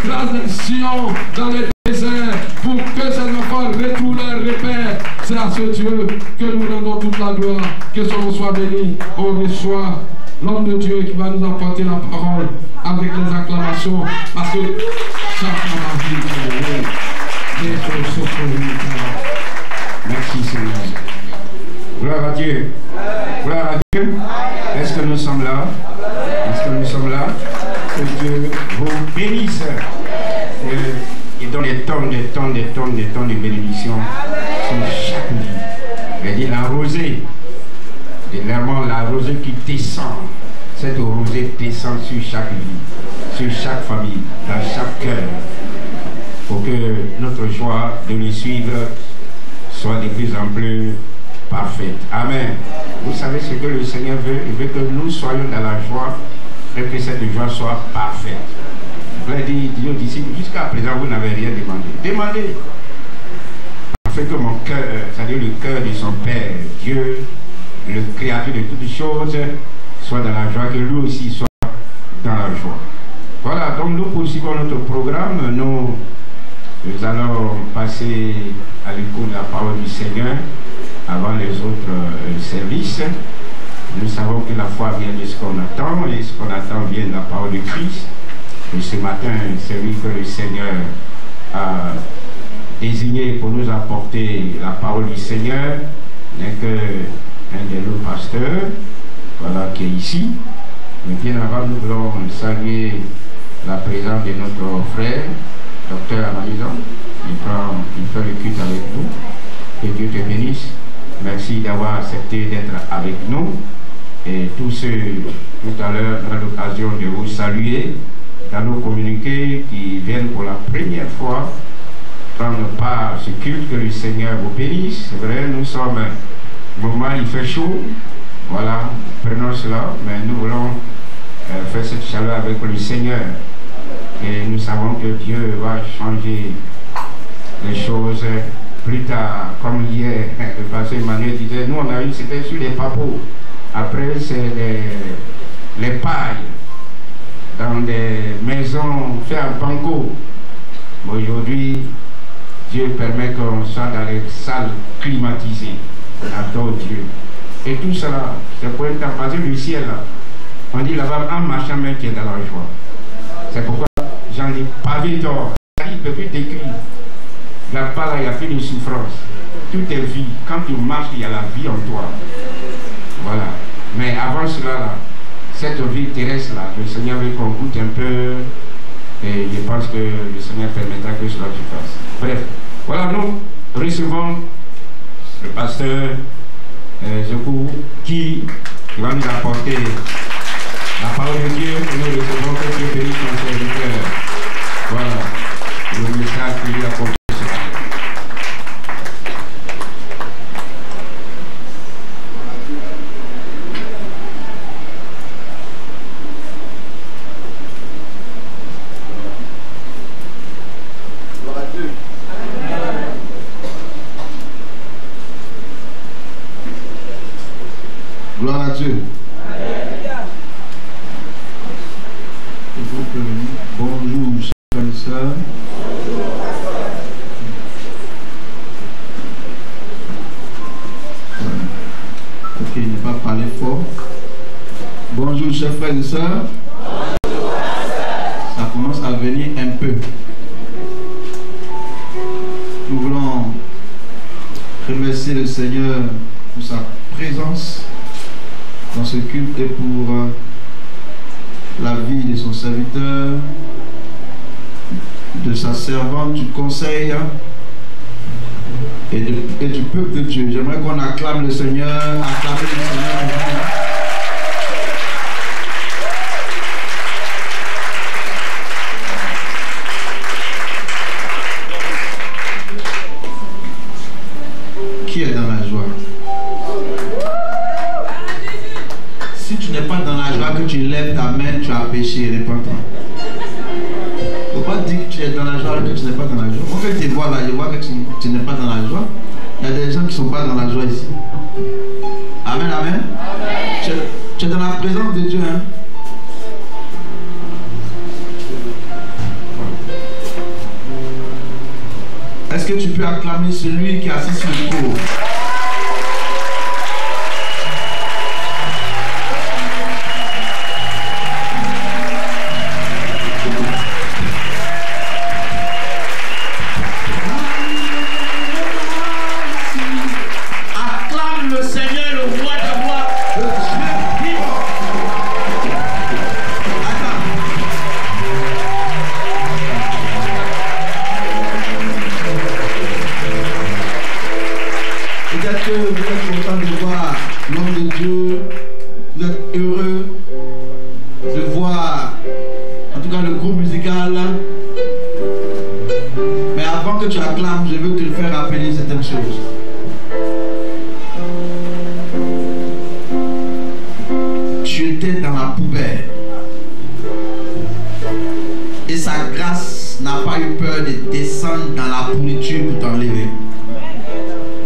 transition dans les déserts pour que ces enfants retrouvent leur repère. C'est à ce Dieu que nous rendons toute la gloire. Que son nom soit béni. On reçoit l'homme de Dieu qui va nous apporter la parole avec les acclamations. Parce que chaque merci Seigneur. Gloire à Dieu. Gloire à Dieu. Est-ce que nous sommes là? Est-ce que nous sommes là? Que Dieu vous bénisse et donne des tonnes de bénédictions sur chaque vie. Il dit la rosée, dernièrement la rosée qui descend, cette rosée descend sur chaque vie, sur chaque famille, dans chaque cœur, pour que notre joie de le suivre soit de plus en plus parfaite. Amen. Vous savez ce que le Seigneur veut? Il veut que nous soyons dans la joie et que cette joie soit parfaite. Il a dit aux disciples, jusqu'à présent vous n'avez rien demandé. Demandez. Afin que mon cœur, c'est-à-dire le cœur de son Père, Dieu, le Créateur de toutes choses, soit dans la joie, que lui aussi soit dans la joie. Voilà, donc nous poursuivons notre programme. Nous allons passer à l'écoute de la parole du Seigneur avant les autres services. Nous savons que la foi vient de ce qu'on attend, et ce qu'on attend vient de la parole de Christ. Et ce matin, celui que le Seigneur a désigné pour nous apporter la parole du Seigneur n'est qu'un de nos pasteurs, voilà, qui est ici. Mais bien avant, nous voulons saluer la présence de notre frère, docteur à la maison. Il fait le culte avec nous. Que Dieu te bénisse. Merci d'avoir accepté d'être avec nous. Et tous ceux, tout à l'heure, on a l'occasion de vous saluer dans nos communiqués qui viennent pour la première fois prendre part à ce culte. Que le Seigneur vous bénisse. C'est vrai, nous sommes au moment, il fait chaud. Voilà, prenons cela, mais nous voulons faire cette chaleur avec le Seigneur. Et nous savons que Dieu va changer les choses plus tard. Comme hier, le pasteur Emmanuel disait, nous on a eu, c'était sur les papeaux. Après, c'est les pailles dans des maisons faites en banco. Aujourd'hui, Dieu permet qu'on soit dans les salles climatisées. Adore Dieu. Et tout cela, c'est pour être passé du ciel là. On dit là-bas, en marchant même, tu es dans la joie. C'est pourquoi j'en ai pavé d'or. Il ne peut plus t'écrire. Là-bas, là, il n'y a plus de souffrance. Tout est vie. Quand tu marches, il y a la vie en toi. Voilà. Mais avant cela, là, cette vie terrestre, là, le Seigneur veut qu'on goûte un peu. Et je pense que le Seigneur permettra que cela se fasse. Bref. Voilà, nous recevons le pasteur Zoku qui va nous apporter la parole de Dieu. Et nous recevons que Dieu bénisse son serviteur. Voilà. Le message que lui apporte. Gloire à Dieu. Bonjour, chers frères et sœurs. Ok, il n'est pas parlé fort. Bonjour, chers frères et sœurs. Ça commence à venir un peu. Nous voulons remercier le Seigneur pour sa présence dans ce culte et pour la vie de son serviteur, de sa servante, du conseil et du peuple de Dieu. J'aimerais qu'on acclame le Seigneur, acclame le Seigneur. Qui est dans la joie? Si tu n'es pas dans la joie, que tu lèves ta main, tu as péché, répands-toi. Il ne faut pas dire que tu es dans la joie, que tu n'es pas dans la joie. En fait, tu vois là, je vois que tu n'es pas dans la joie. Il y a des gens qui ne sont pas dans la joie ici. Amen, amen. Tu es dans la présence de Dieu. Hein? peux acclamer celui qui est assis sur le trône. Acclame le Seigneur, le roi de gloire, le Dieu vivant. Peut-être que vous êtes content de voir l'homme de Dieu, vous êtes heureux de voir, en tout cas le groupe musical. Mais avant que tu acclames, je veux te faire rappeler certaines choses. Tu étais dans la poubelle. Et sa grâce n'a pas eu peur de descendre dans la pourriture pour t'enlever.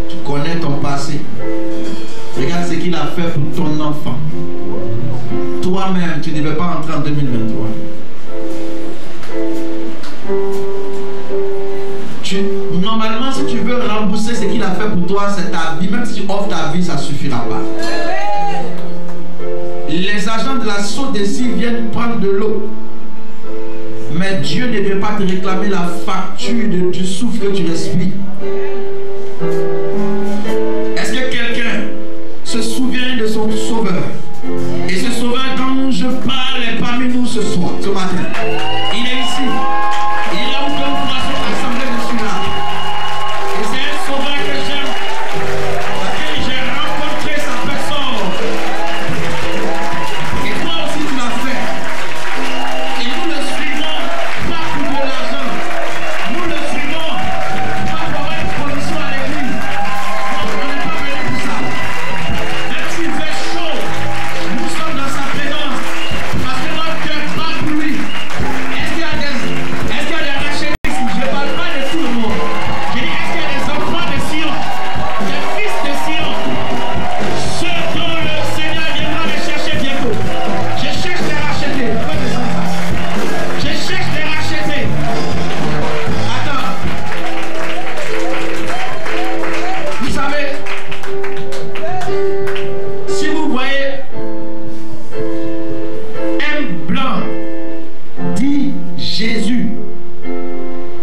Tu connais ton passé. Regarde ce qu'il a fait pour ton enfant. Toi-même, tu ne devais pas entrer en 2023. Normalement, si tu veux rembourser ce qu'il a fait pour toi, c'est ta vie. Même si tu offres ta vie, ça ne suffira pas. Les agents de la Sodeci viennent prendre de l'eau. Mais Dieu ne veut pas te réclamer la facture du souffle que tu respires. Est-ce que quelqu'un se souvient de son sauveur? Et ce sauveur dont je parle est parmi nous ce soir, ce matin. Il est ici. Il est là où nous passons l'assemblée de celui-là. Et c'est un sauveur que j'aime. Parce que j'ai rencontré sa personne. Et toi aussi tu l'as fait. Et nous le suivons pas pour de l'argent. Nous le suivons pas pour avoir une position à l'église. Non, on n'est pas venu pour ça. Même s'il fait chaud, nous sommes dans sa présence. Parce que notre cœur bat pour lui. Est-ce qu'il y a des rachés ici? Je ne parle pas de tout le monde. Je dis, est-ce qu'il y a des enfants de Sion? Des fils de Sion? Ceux dont le Seigneur viendra les chercher bientôt. Je cherche les racheter. Je cherche les racheter. Attends. Vous savez, si vous voyez un blanc dit Jésus,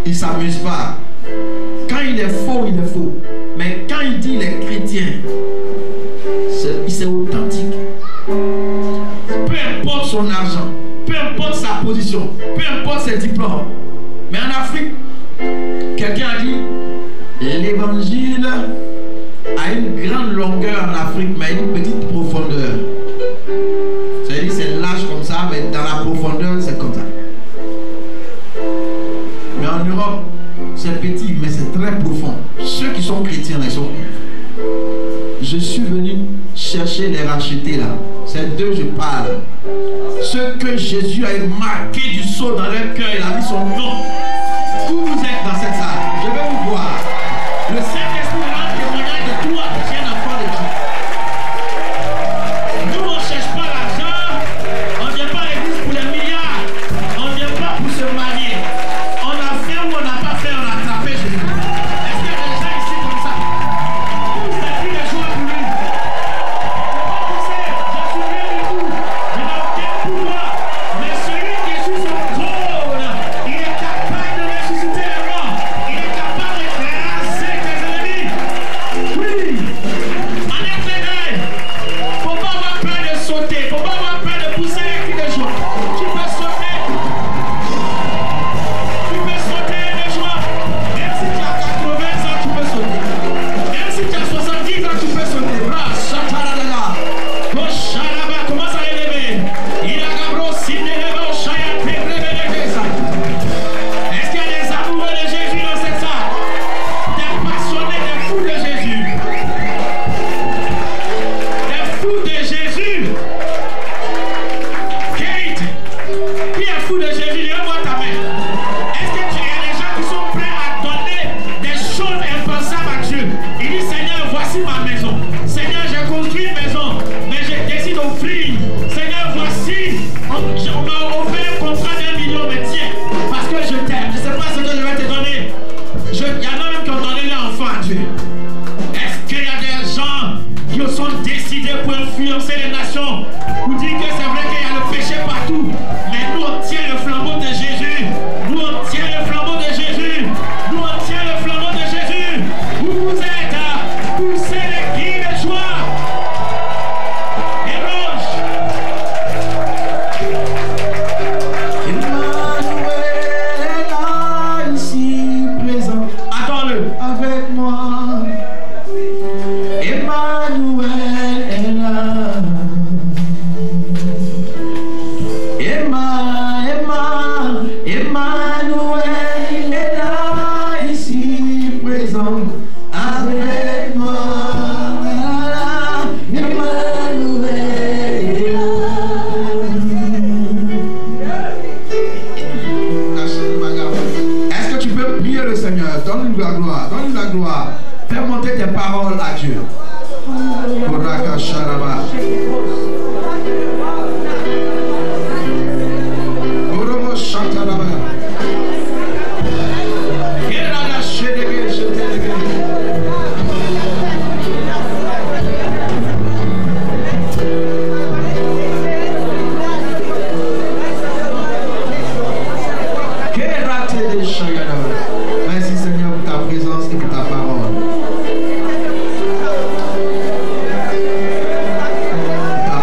il ne s'amuse pas. Quand il est faux, il est faux. Mais quand il dit les chrétiens, c'est authentique. Peu importe son argent, peu importe sa position, peu importe ses diplômes. Mais en Afrique, quelqu'un a dit l'évangile a une grande longueur en Afrique, mais une petite profondeur. C'est-à-dire c'est large comme ça, mais dans la profondeur, c'est comme ça. Mais en Europe, c'est petit, mais c'est très profond. Ceux qui sont chrétiens, ils sont... Je suis venu chercher les racheter là. C'est d'eux je parle. Ceux que Jésus a marqué du sceau dans leur cœur, il a mis son nom. Où vous êtes dans cette salle? Je vais vous voir. Le Saint-Esprit rend témoignage de toi qui es un enfant de Dieu. Nous, on ne cherche pas l'argent. On ne vient pas à l'église pour les milliards. On ne vient pas pour se marier. On a fait ou on n'a pas fait, on a attrapé Jésus. Est-ce qu'il y a des gens ici comme ça? Vous avez pris des joies pour lui. Je suis rien du tout. Je n'ai aucun pouvoir. Mais celui qui est sur son trône, il est capable de ressusciter les morts. parole à Dieu. Koraka Sharaba. Oromo Shantaraba. Kerada Shedege Shedege. Merci Seigneur pour ta présence et pour ta parole. Ta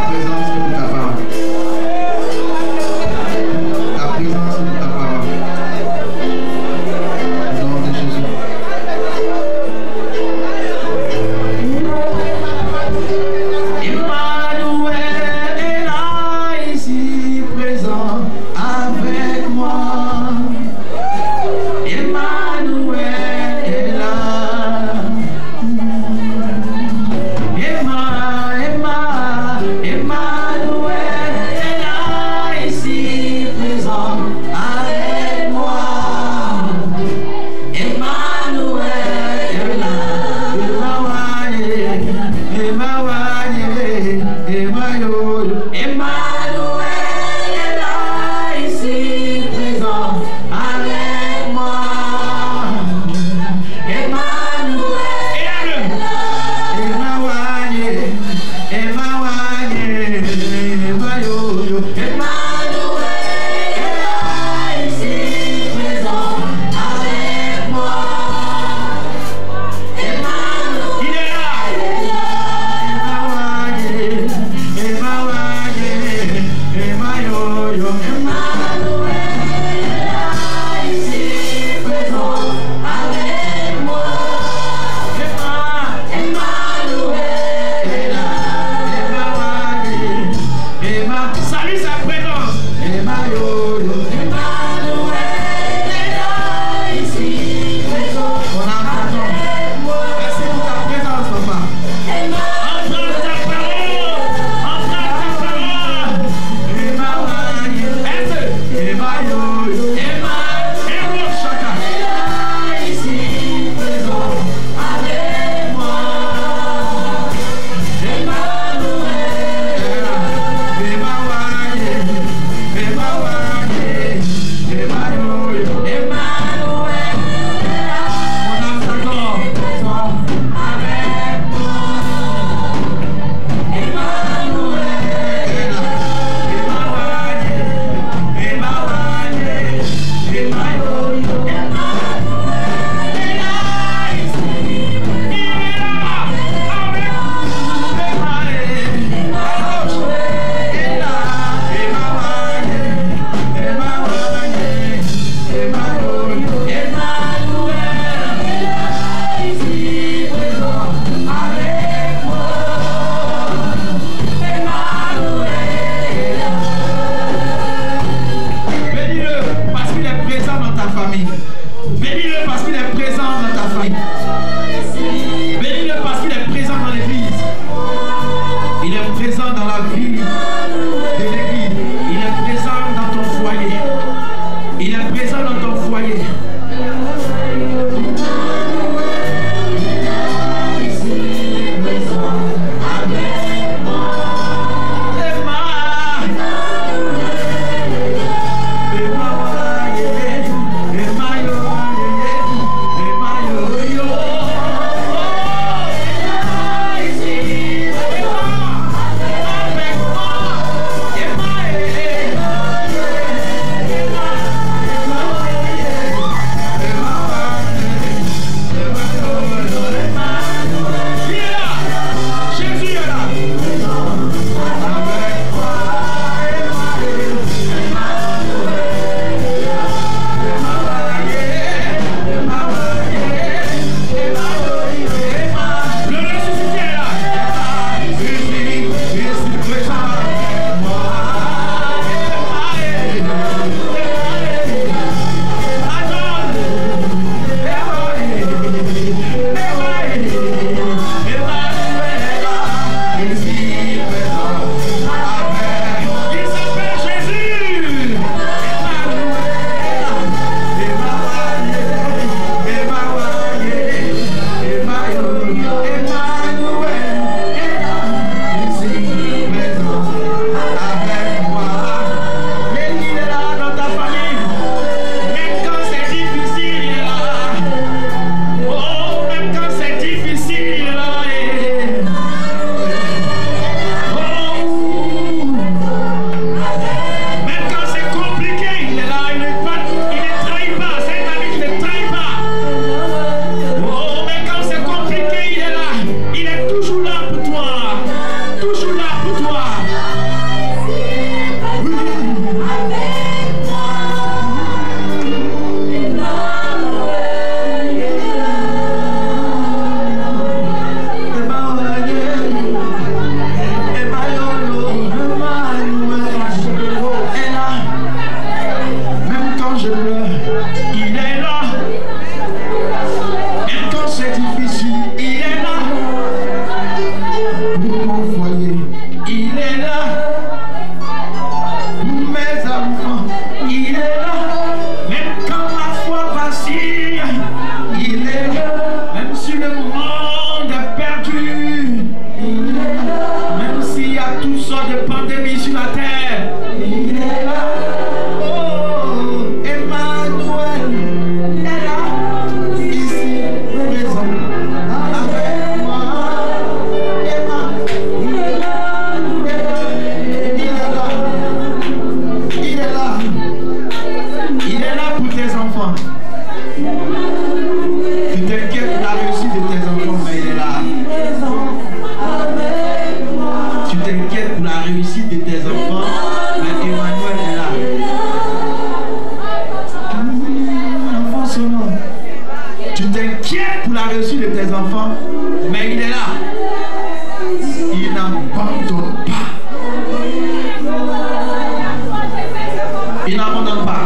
Il n'abandonne pas.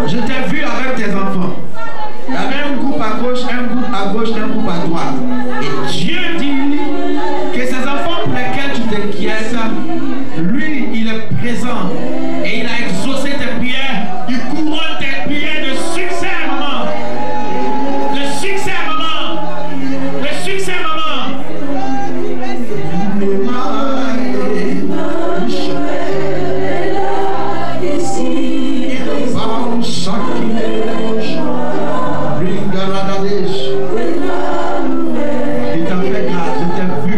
Je t'ai vu avec tes enfants. Il y avait un groupe à gauche, un groupe à gauche, un groupe à droite. Et Dieu dit que ces enfants pour lesquels tu t'inquiètes, lui, il est présent. Et il a exaucé tes prières. Il couronne tes prières de succès, maman. De succès, maman. De succès, maman. Il t'a fait grâce, je t'ai vu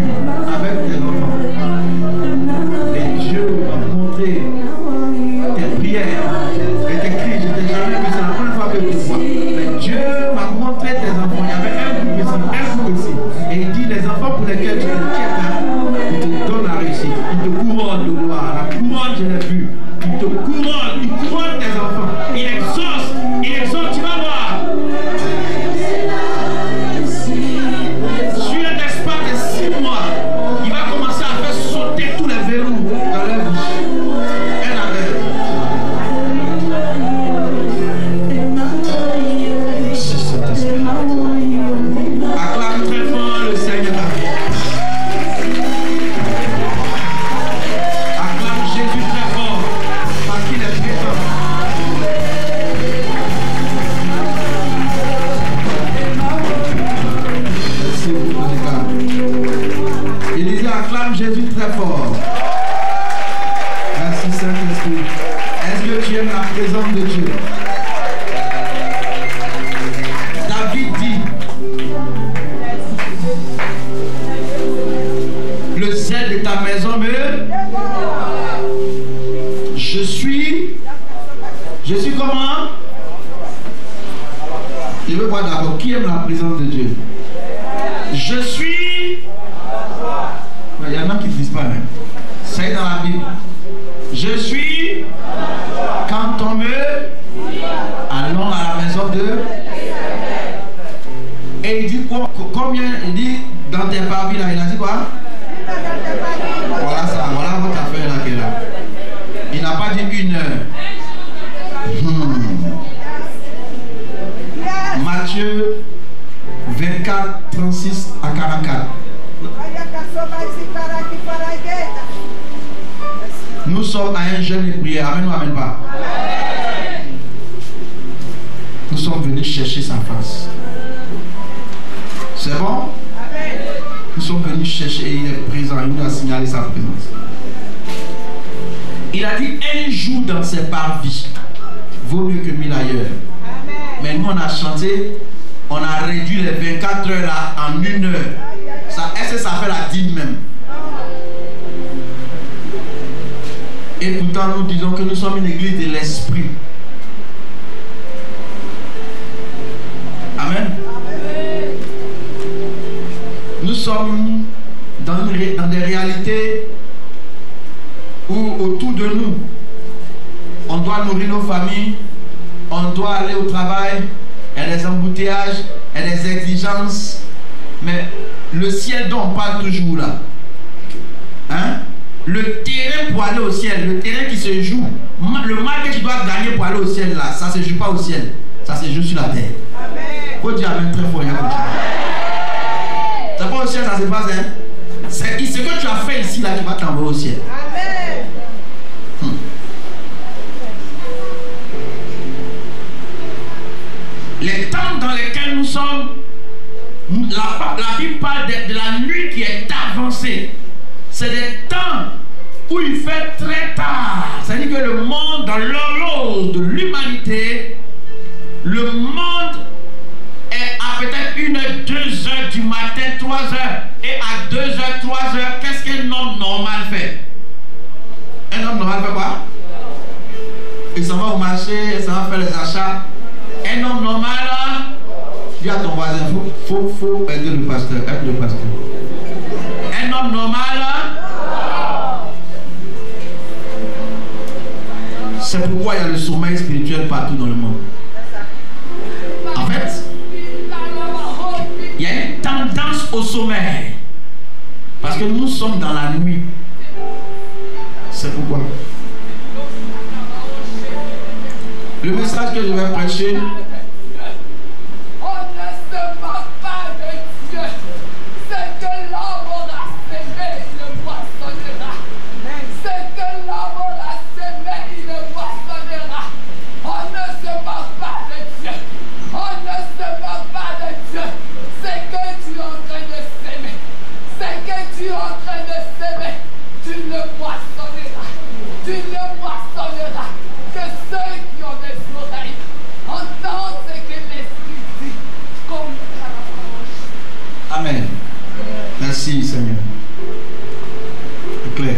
avec tes enfants. Et Dieu m'a montré tes prières et tes cris. Je t'ai jamais vu, c'est la première fois que je te vois. Mais Dieu m'a montré tes enfants. Il y avait un groupe ici. Et il dit, les enfants pour lesquels tu t'inquiètes, il te donne la réussite. Il te couronne de gloire. La couronne, je l'ai vu. Il te couronne, il couronne tes enfants. Il exauce, tu vas voir. Sur un espace de 6 mois, il va commencer à faire sauter tous les verrous dans leur vie. Un à l'heure. Merci Saint-Esprit. Acclame très fort le Seigneur. Acclame Jésus très fort parce qu'il est présent. Merci beaucoup, les gars. Il disait acclame Jésus très fort. Merci Saint-Esprit. Est-ce que tu aimes la présence de Dieu? David dit, le zèle de ta maison me... Je suis comment? Je veux voir d'abord qui aime la présence de Dieu. Je suis... Il y en a qui disent pas. Hein. C'est dans la Bible. Je suis... Quand on me... Allons à la maison de... Et il dit quoi? Combien? Il dit dans tes parvis là. Il a dit quoi? Voilà ça. Voilà votre affaire là qui est là. Il n'a pas dit 1 heure. Matthieu 24, 36 à 44. Nous sommes à un jeûne de prière. Amen ou amen pas? Nous sommes venus chercher sa face. C'est bon? Nous sommes venus chercher et il est présent. Il nous a signalé sa présence. Il a dit un jour dans ses parvis vaut mieux que 1000 ailleurs. Mais nous on a chanté, on a réduit les 24 heures là en 1 heure. Est-ce que ça fait la dîme même? Et pourtant nous disons que nous sommes une église de l'esprit. Amen. Nous sommes dans des réalités où autour de nous, on doit nourrir nos familles, on doit aller au travail, il y a des embouteillages, il y a des exigences, mais le ciel dont on parle toujours là, hein? Le terrain pour aller au ciel, le terrain qui se joue, le mal que tu dois gagner pour aller au ciel là, ça ne se joue pas au ciel, ça se joue sur la terre. Il faut dire amen très fort. C'est pas au ciel, ça se passe, hein? C'est ce que tu as fait ici là qui va t'envoyer au ciel. Amen. Les temps dans lesquels nous sommes, la Bible parle de la nuit qui est avancée. C'est des temps où il fait très tard. C'est-à-dire que le monde, dans l'horloge de l'humanité, le monde est à peut-être 1 heure, 2 heures du matin, 3 heures. Et à 2 heures, 3 heures, qu'est-ce qu'un homme normal fait? Un homme normal fait quoi? Il s'en va au marché, il s'en va faire les achats. Un homme normal, dis à ton voisin, faut aider le pasteur, aide le pasteur. Un homme normal, c'est pourquoi il y a le sommeil spirituel partout dans le monde. En fait, il y a une tendance au sommeil. Parce que nous sommes dans la nuit. C'est pourquoi. Le message que je vais prêcher, Amen. Merci Seigneur. C'est clair.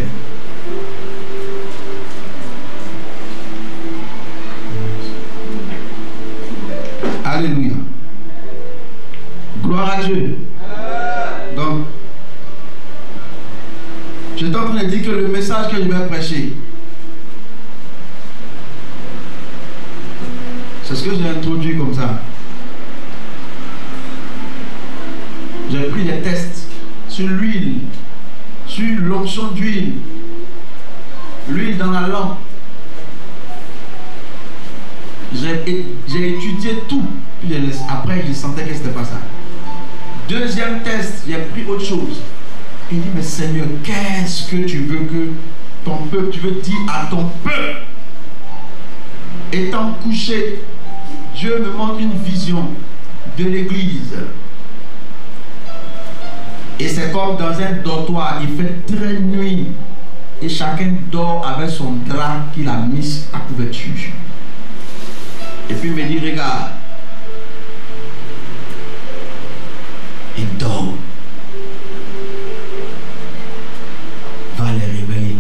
Alléluia. Gloire à Dieu. Donc, je suis en train de dire que le message que je vais prêcher, c'est ce que j'ai introduit comme ça. J'ai pris des tests sur l'huile, sur l'onction d'huile, l'huile dans la lampe. J'ai étudié tout, puis après je sentais que ce n'était pas ça. Deuxième test, j'ai pris autre chose. Il dit, mais Seigneur, qu'est-ce que tu veux que ton peuple, tu veux dire à ton peuple? Étant couché, Dieu me montre une vision de l'église. Et c'est comme dans un dortoir, il fait très nuit. Et chacun dort avec son drap qu'il a mis à couverture. Et puis il me dit, regarde. Il dort. Va les réveiller.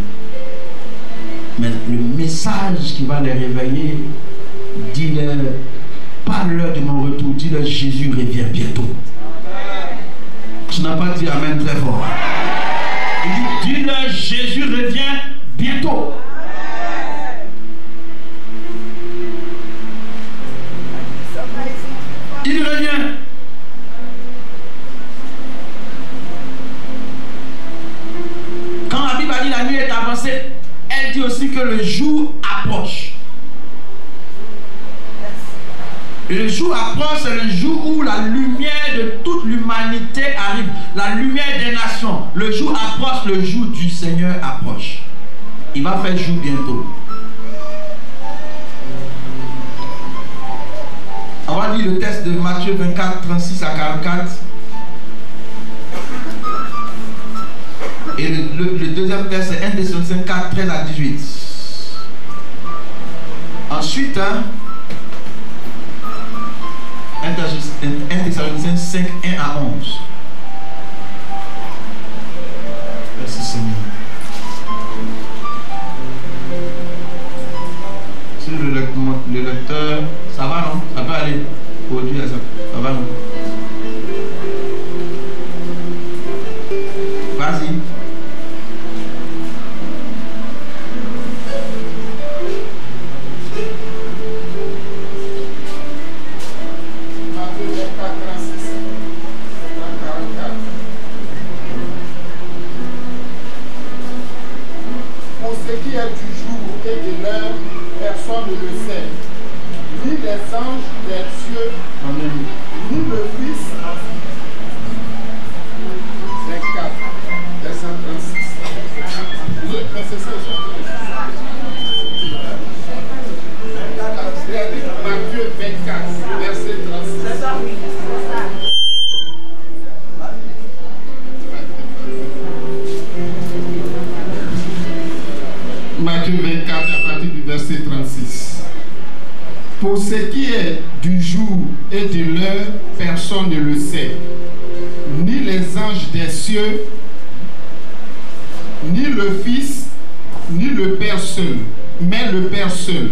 Mais le message qui va les réveiller, dis-leur, parle-leur de mon retour, dis-leur, Jésus revient bientôt. Tu n'as pas dit amen très fort. Il dit, dis-leur, Jésus revient bientôt. Il revient. Quand la Bible a dit la nuit est avancée, elle dit aussi que le jour approche. Et le jour approche, c'est le jour où la lumière de toute l'humanité arrive. La lumière des nations. Le jour approche, le jour du Seigneur approche. Il va faire jour bientôt. On va lire le texte de Matthieu 24, 36 à 44. Et le deuxième texte, c'est 1 Thessaloniciens 4, 13 à 18. Ensuite, 1 Thessaloniciens 5, 1 à 11. Merci Seigneur. Sur le lecteur, ça va non? Ça peut aller. Aujourd'hui, ça va non? Vas-y. Matthieu 24 à partir du verset 36. Pour ce qui est du jour et de l'heure, personne ne le sait, ni les anges des cieux, ni le Fils, ni le Père seul, mais le Père seul.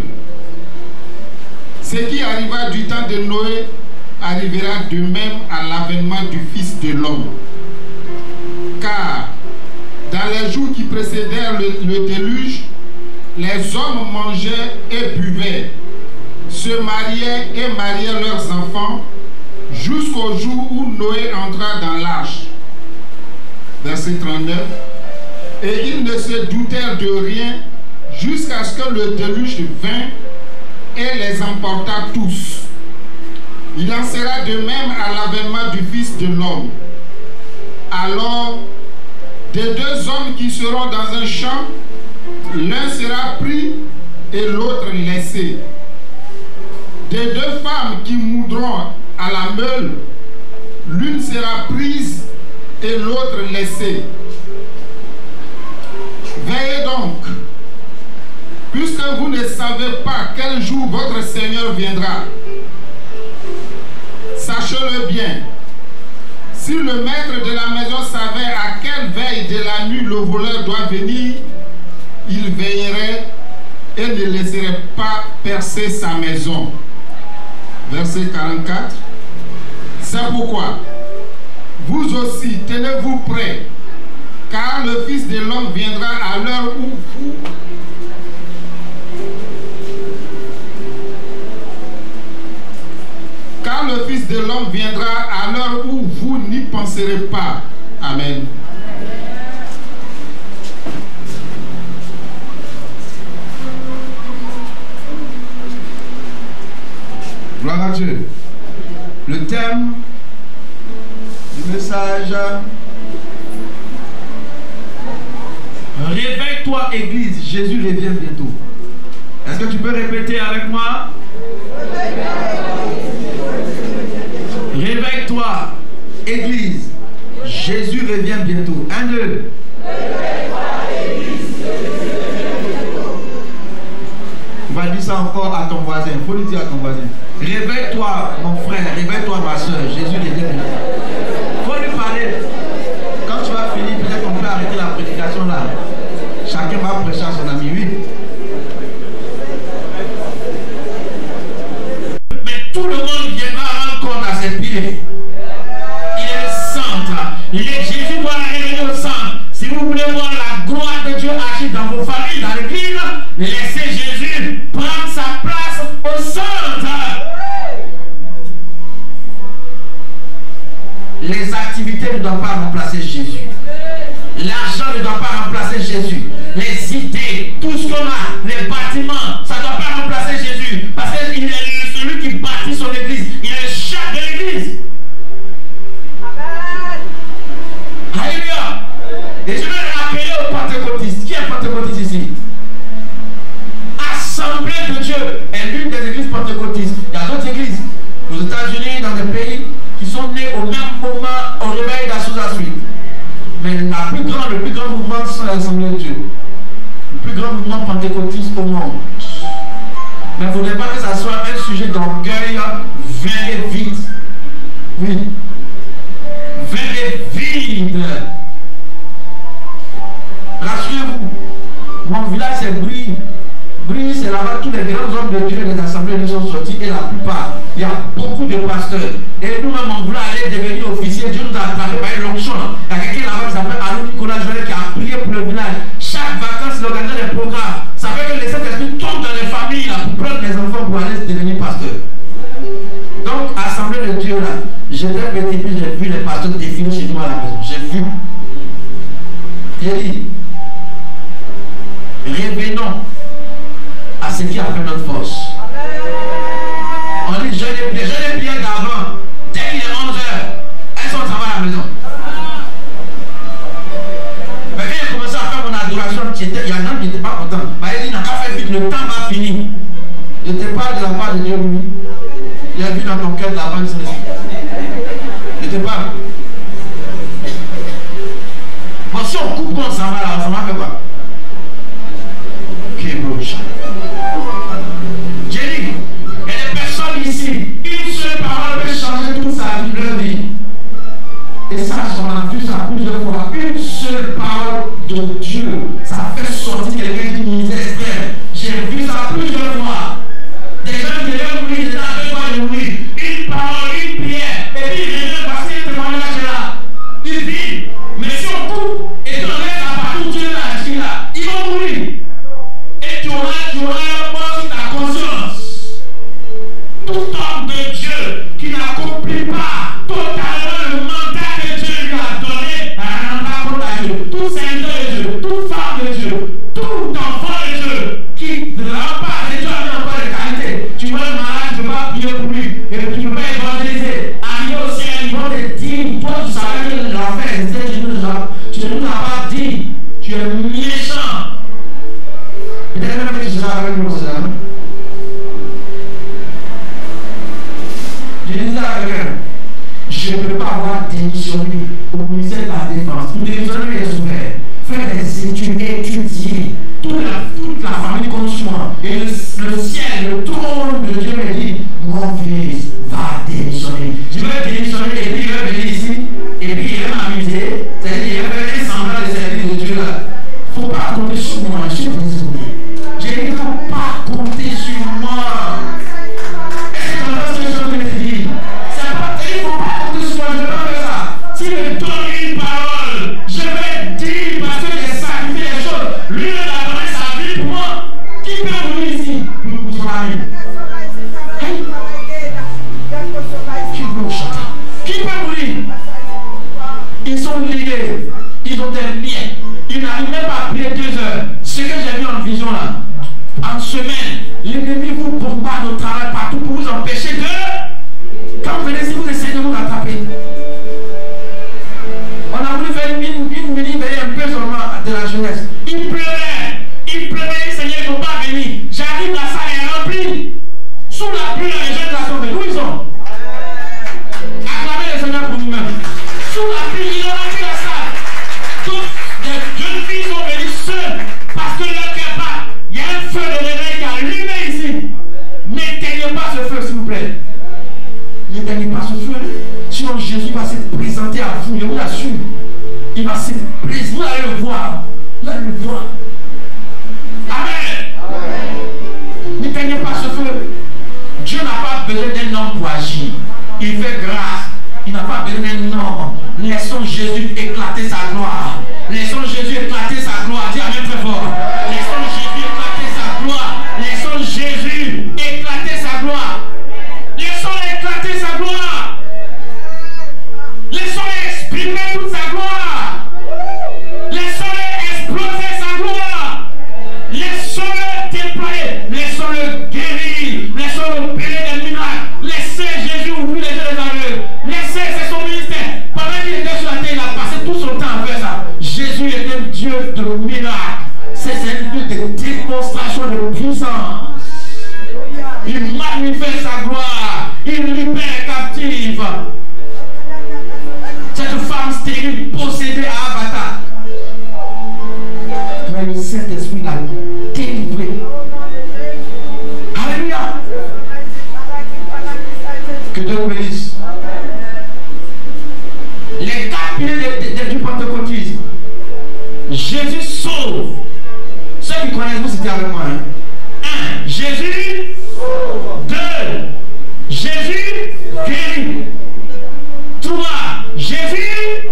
Ce qui arriva du temps de Noé arrivera de même à l'avènement du Fils de l'homme. Car dans les jours qui précédèrent le déluge, les hommes mangeaient et buvaient, se mariaient et mariaient leurs enfants, jusqu'au jour où Noé entra dans l'arche. Verset 39. Et ils ne se doutèrent de rien jusqu'à ce que le déluge vint et les emporta tous. Il en sera de même à l'avènement du Fils de l'homme. Alors, des deux hommes qui seront dans un champ, l'un sera pris et l'autre laissé. Des deux femmes qui moudront à la meule, l'une sera prise et l'autre laissée. Veillez donc, puisque vous ne savez pas quel jour votre Seigneur viendra. Sachez-le bien, si le maître de la maison savait à quelle veille de la nuit le voleur doit venir, il veillerait et ne laisserait pas percer sa maison. Verset 44. C'est pourquoi, vous aussi, tenez-vous prêts, car le Fils de l'homme viendra à l'heure où vous... Car le Fils de l'homme viendra à l'heure où vous n'y penserez pas. Amen. Gloire à Dieu. Le thème du message: réveille-toi, Église, Jésus revient bientôt. Est-ce que tu peux répéter avec moi? Réveille-toi, Église, Jésus revient bientôt. 1, 2. Réveille-toi, Église, Jésus revient bientôt. Tu vas dire ça encore à ton voisin. Il faut le dire à ton voisin. Réveille-toi, mon frère, réveille-toi, ma soeur, Jésus revient bientôt. Il faut lui parler. Quand tu vas finir, peut-être qu'on peut arrêter la prédication là. Chacun va prêcher à son ami, oui. Tout le monde viendra rendre compte à ses pieds. Il est le centre. Jésus doit revenir au centre. Si vous voulez voir la gloire de Dieu agir dans vos familles, dans l'église, laissez Jésus prendre sa place au centre. Les activités ne doivent pas remplacer Jésus. L'argent ne doit pas remplacer Jésus. Les idées, tout ce qu'on a, les bâtiments, ça ne doit pas remplacer Jésus. Parce qu'il est celui qui bâtit son église. Il est le chef de l'église. Alléluia. Et je vais rappeler aux pentecôtistes. Qui est pentecôtiste ici? Assemblée de Dieu est l'une des églises pentecôtistes. Il y a d'autres églises aux États-Unis, dans des pays qui sont nés au même moment au réveil d'Azusa Street. Mais le plus grand mouvement, c'est l'Assemblée de Dieu. Le plus grand mouvement pentecôtiste au monde. Mais il ne faudrait pas que ça soit un sujet d'orgueil. Venez vite. Oui. Venez vite. Rassurez-vous. Mon village, c'est Brie. Brie, c'est là-bas tous les grands hommes de Dieu des assemblées nous sont sortis. Et la plupart, il y a beaucoup de pasteurs. Et nous-mêmes, on voulait aller devenir officier. Dieu nous a attrapé par une l'onction. Il y a quelqu'un là-bas qui s'appelle Alou Nicolas Joël qui a prié pour le village. Chaque vacances, il organise des programmes. Ça fait que les Saint-Esprit tombent dans les familles là, pour prendre les enfants pour aller devenir pasteur. Donc, assemblée de Dieu là, j'étais petit, puis j'ai vu les pasteurs défiler chez nous à la maison. J'ai vu. J'ai dit, revenons à ce qui a fait notre force. On dit, je les prières d'avant. Dès qu'il est 11h, elles sont en à la maison. Mais quand j'ai commencé à faire mon adoration, il y en a qui n'étaient pas contents. Il dit, n'a pas fait vite, le temps va finir. Je te parle de la part de Dieu, oui. Il a vu dans ton cœur de la part de Jésus. Je te parle. Bon, si on coupe comme ça va là, ça va faire quoi? Ok, bouge. Jenny, il y a des personnes ici, une seule parole peut changer toute sa vie, leur vie. Et ça, on a vu ça plusieurs fois. Une seule parole de Dieu, ça fait sortir quelqu'un qui misère extrême. J'ai vu ça plusieurs fois. Des gens qui devaient mourir, des gens qui devaient mourir. Une parole, une prière, et puis il revient parce que le témoignage est là. Il vit. Mais si on coupe et qu'on laisse à partout Dieu là, ils vont mourir. Et tu auras un mort sur ta conscience. Tout homme de Dieu qui n'accomplit pas totalement le mandat que Dieu lui a donné à rendre à Dieu. Tout serviteur de Dieu, toute femme de Dieu, tout enfant de Dieu qui ne rend pas à Dieu avec encore de qualité. donne une parole. Je vais dire parce que j'ai sacrifié les choses. Lui, il a donné sa vie pour moi. Qui peut mourir ici pour son ami? Qui peut mourir? Ils sont liés. Ils ont des liens. Ils n'arrivent même pas à prier 2 heures. Ce que j'ai vu en vision là, en semaine, l'ennemi vous bombarde au travail partout pour vous empêcher de... Quand vous venez ici, vous essayez de vous rattraper. On a voulu faire une mini-veillée un peu seulement de la jeunesse. Il pleuvait, Seigneur, il ne faut pas venir. J'arrive, la salle est remplie. Sous la pluie, les jeunes là sont venus. Où ils sont? Acclamez le Seigneur pour vous-même. Sous la pluie, ils ont rempli la salle. Toutes les jeunes filles sont venues seules parce que leur cœur bat. Il y a un feu de réveil qui a allumé ici. N'éteignez pas ce feu, s'il vous plaît. N'éteignez pas ce feu. Sinon Jésus va se présenter à vous, je vous l'assure. Il va se présenter, vous allez le voir. Vous allez le voir. Amen. N'éteignez pas ce feu. Dieu n'a pas besoin d'un homme pour agir. Il fait grâce. Il n'a pas besoin d'un homme. Laissons Jésus éclater sa gloire. Laissons Jésus éclater sa gloire. Dis amen très fort. Laissons Jésus éclater sa gloire. Laissons Jésus éclater sa gloire. Laissons-le éclater sa gloire. Laissons-le exprimer toute sa gloire. Laissons-le exploser sa gloire. Laissons-le déployer. Laissons-le guérir. Laissons-le opérer des miracles. Laissez Jésus ouvrir les yeux des aveugles. Laissez, c'est son ministère. Pendant qu'il était sur la terre, il a passé tout son temps à faire ça. Jésus est un Dieu de miracles. C'est un Dieu de démonstration de puissance. Il magnifie sa gloire. Il libère les captifs. Cette femme stérile possédée à Abata. Mais le Saint-Esprit l'a délivré. Alléluia. Que Dieu vous bénisse. Les 4 piliers du pentecôtisme. Jésus sauve. Ceux qui connaissent, vous c'était avec moi. 1. Jésus. 2. Jésus guérit. 3. Jésus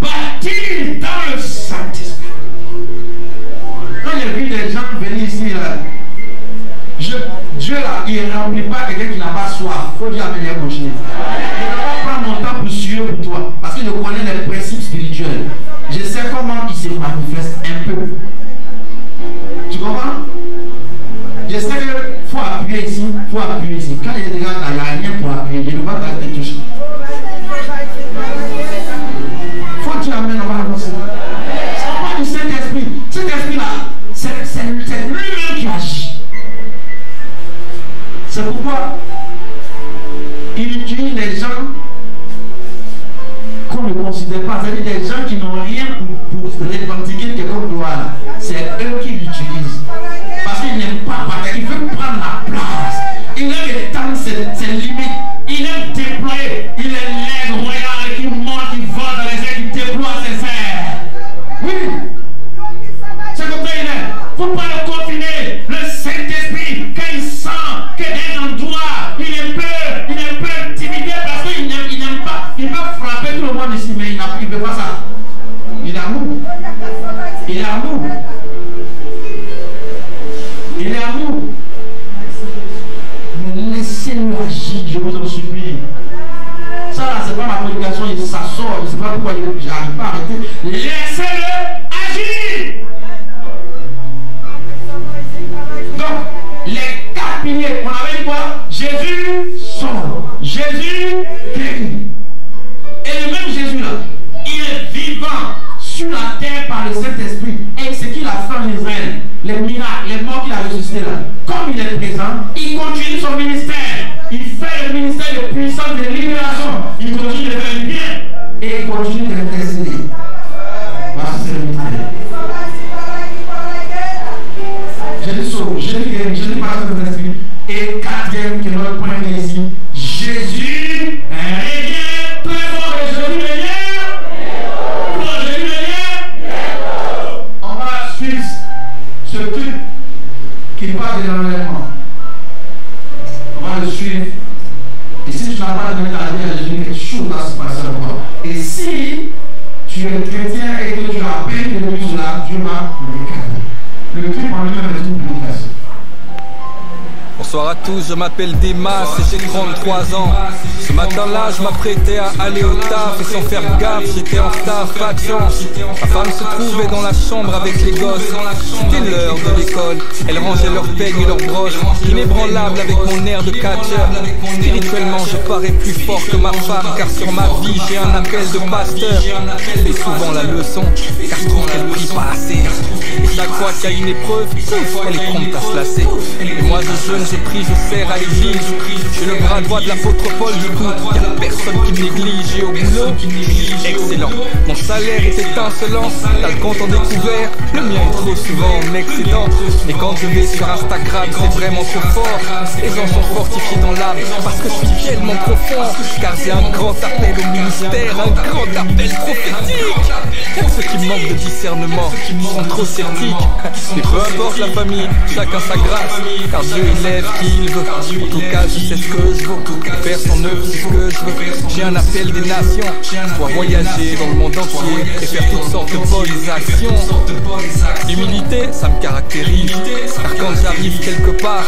baptise dans le Saint-Esprit. Quand j'ai vu des gens venir ici, Dieu là, il ne remplit pas quelqu'un qui n'a pas soif. Il faut dire amen et continuer. Je ne vais pas prendre mon temps pour suivre pour toi. Parce que je connais les principes spirituels. Je sais comment il se manifeste un peu. Tu comprends? Je sais qu'il faut appuyer ici, il faut appuyer ici. Quand il y a des gens là, il n'y a rien pour appuyer. Je ne vais pas t'arrêter de toucher. Il faut dire amen, on va avancer. C'est pas du Saint-Esprit. Cet esprit-là, c'est lui-même qui agit. C'est pourquoi il utilise les gens qu'on ne considère pas. C'est-à-dire des gens qui n'ont rien pour revendiquer quelconque gloire. C'est eux qui l'utilisent. Parce qu'il n'aime pas parler. Il veut prendre la place. Il aime étendre ses limites. Il aime déployer. Il est l'aigle royal qui monte, qui vole dans les airs, qui déploie ses airs. Oui. C'est comme ça il est. Il ne faut pas le confiner. Le Saint-Esprit, quand il sent que d'un endroit, il est un peu intimidé parce qu'il n'aime pas. Il veut frapper tout le monde ici, mais il ne veut pas ça. Il est amour. Il est amour. Il est amour. Mais laissez-le agir, je vous en supplie. Ça là, c'est pas ma prédication, ça sort, je ne sais pas pourquoi j'arrive pas à arrêter. Laissez-le agir. Donc, les 4 piliers, on avait dit quoi? Jésus sauve. Jésus guérit. Et le même Jésus là, il est vivant sur la terre par le Saint-Esprit. Et ce qu'il a fait en Israël, les miracles, les morts qu'il a ressuscités là, comme il est présent, il continue son ministère. Il fait le ministère de puissance de libération. Il continue de faire le bien. Et il continue de l'intercéder. Voilà, c'est le ministère. Jésus sauve, Jésus guérit, Jésus parle de l'Esprit. Et 4e, qui est notre point ici, Jésus revient. Très fort, Jésus revient. Jésus revient. On va suivre ce truc qui parle de l'enlèvement. On va le suivre. Et si tu n'as pas donné ta vie à Jésus, quelque chose va se passer encore. Et si si tu es chrétien et que tu as peine de vivre cela, Dieu va le regarder. Le clip en lui-même est une publication. Bonsoir à tous, je m'appelle Demas et j'ai 33 ans. Ce matin-là, je m'apprêtais à aller au taf et sans faire gaffe, j'étais en retard, pas de chance. Ma femme se trouvait dans la chambre avec les gosses. C'était l'heure de l'école, elle rangeait leurs peignes et leurs broches, inébranlable avec mon air de catcheur. Spirituellement, je parais plus fort que ma femme, car sur ma vie, j'ai un appel de pasteur. Et souvent la leçon, car je trouve qu'elle prie pas assez. Et chaque fois qu'il y a une épreuve, elle est prompte à se lasser. Et moi je jeûne, je prie, je sers à l'église. J'ai le bras droit de l'apôtre Paul, du coup, y'a personne qui me néglige. Et au boulot, excellent. Mon salaire est étincelant, t'as le compte en découvert, le mien est trop souvent en excédent. Et quand je vais sur Instagram, c'est vraiment trop fort. Les gens sont fortifiés dans l'âme, parce que je suis tellement profond. Car j'ai un grand appel au ministère, un grand appel prophétique. Pour ceux qui manquent de discernement, sont trop sceptiques. Mais peu importe la famille, chacun sa grâce, car Dieu élève qui il veut. En tout cas, je sais ce que je veux, faire son œuvre, c'est ce que je veux. J'ai un appel des nations, pouvoir voyager dans le monde entier et faire toutes sortes de bonnes actions. L'humilité, ça me caractérise, car quand j'arrive quelque part,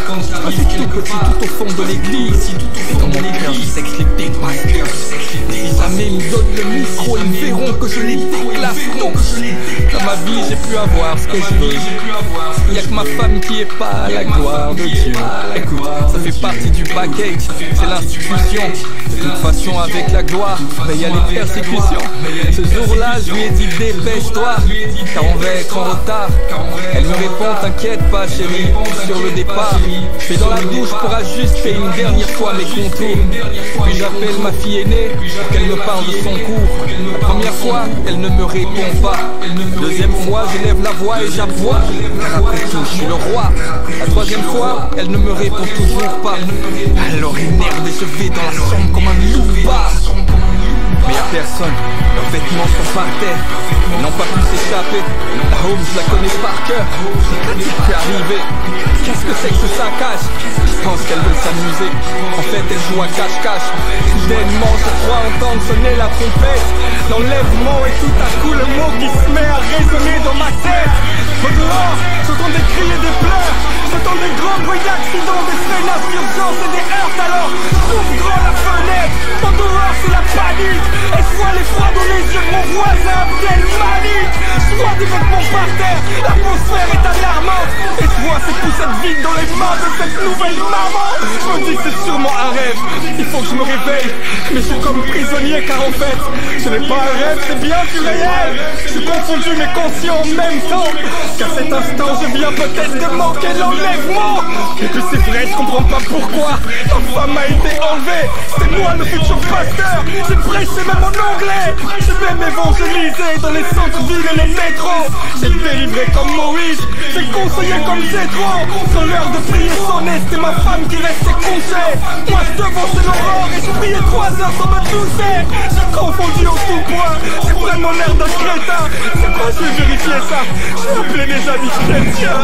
je suis tout petit tout au fond de l'église. Et dans mon cœur, je sais que je les dépasse. Et si jamais ils me donnent le micro, ils verront que je les déclasse. Dans ma vie, j'ai pu avoir ce que je veux. Y'a que ma femme qui est pas à la gloire de Dieu. Écoute, ça fait partie du package, c'est l'institution. De toute façon, avec la gloire, mais y a les persécutions. Ce jour-là, je lui ai dit dépêche-toi, car on va être en retard. Elle me répond t'inquiète pas chérie, sur le départ. Je vais dans la douche pour ajuster une dernière fois mes contours. Puis j'appelle ma fille aînée pour qu'elle me parle de son cours. La première fois, elle ne me répond pas. Deuxième fois, j'élève la voix et j'aboie, car après tout, je suis le roi. La troisième fois, elle ne me répond toujours pas. Alors énervé, je vais dans la chambre comme un loupard. Mais y'a personne, leurs vêtements sont par terre. Ils n'ont pas pu s'échapper. La home, je la connais par cœur. J'ai pu arriver. Qu'est-ce que c'est que ce saccage? Je pense qu'elles veulent s'amuser. En fait, elles jouent à cache-cache. Soudainement, je crois entendre sonner la trompette. L'enlèvement et tout à coup le mot qui se met à résonner dans ma tête. Au dehors, j'entends des cris et des pleurs. J'entends des grands bruits d'accidents, des freinages d'urgence et des heurts. Alors, j'ouvre grand la fenêtre. Au dehors, c'est la panique. Et je vois l'effroi dans les yeux de mon voisin Abdel Malik. Je vois des vêtements par terre, l'atmosphère est alarmante. Et je vois ces poussettes vides dans les mains de cette nouvelle maman. Je me dis que c'est sûrement un rêve, il faut que je me réveille. Mais je suis comme prisonnier car en fait, ce n'est pas un rêve, c'est bien du réel. Je suis confondu mais conscient en même temps, qu'à cet instant je viens peut-être de manquer l'enlèvement. Et puis c'est vrai, je comprends pas pourquoi ma femme a été enlevée. C'est moi le futur pasteur, j'ai prêché même en anglais. J'ai même évangélisé dans les centres-villes et les métros. J'ai délivré comme Moïse, j'ai conseillé comme Jétro. Quand l'heure de prier sonnait, c'était ma femme qui restait couchée. Moi je devançais l'aurore et je priais 3 heures sans me toucher. J'ai confondu au tout point, j'ai vraiment l'air d'un crétin. C'est quoi, je vais vérifier ça. J'ai appelé mes amis chrétiens.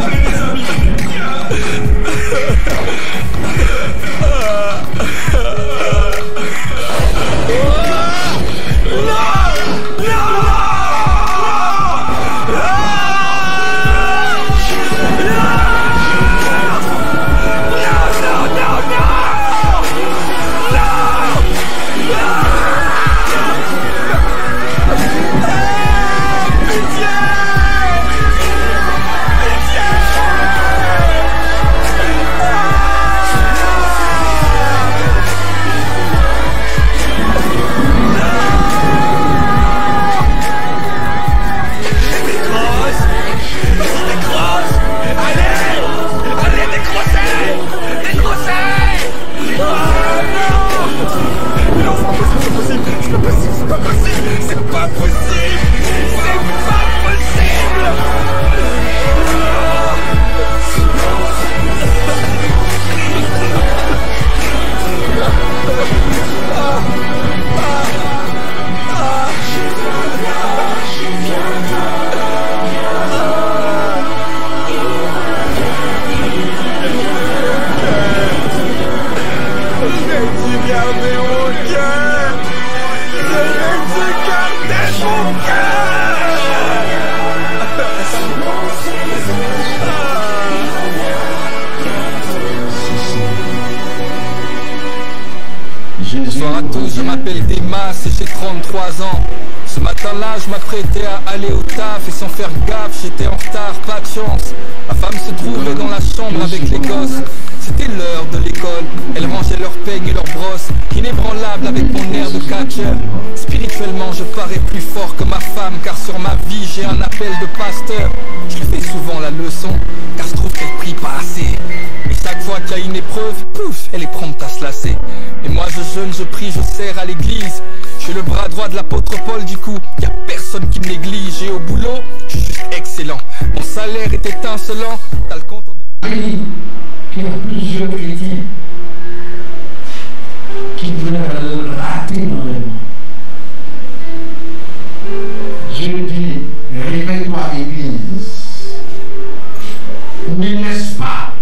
Bonsoir à tous, je m'appelle Demas et j'ai 33 ans. Ce matin-là, je m'apprêtais à aller au taf et sans faire gaffe, j'étais en retard, pas de chance. Ma femme se trouvait dans la chambre avec les gosses. C'était l'heure de l'école, elles rangeaient leurs peignes et leurs brosses, inébranlables avec mon air de catcher. Spirituellement, je parais plus fort que ma femme, car sur ma vie, j'ai un appel de pasteur. Je lui fais souvent la leçon, car je trouve qu'elle prie pas assez. Et chaque fois qu'il y a une épreuve, pouf, elle est prompte à se lasser. Et moi je jeûne, je prie, je sers à l'église. Je suis le bras droit de l'apôtre Paul, du coup, y a personne qui me néglige. Et au boulot, je suis juste excellent. Mon salaire est étincelant, t'as le compte en qu'il y a plusieurs chrétiens qui veulent rater dans le monde. Je dis, réveille-toi, Église. Ne laisse pas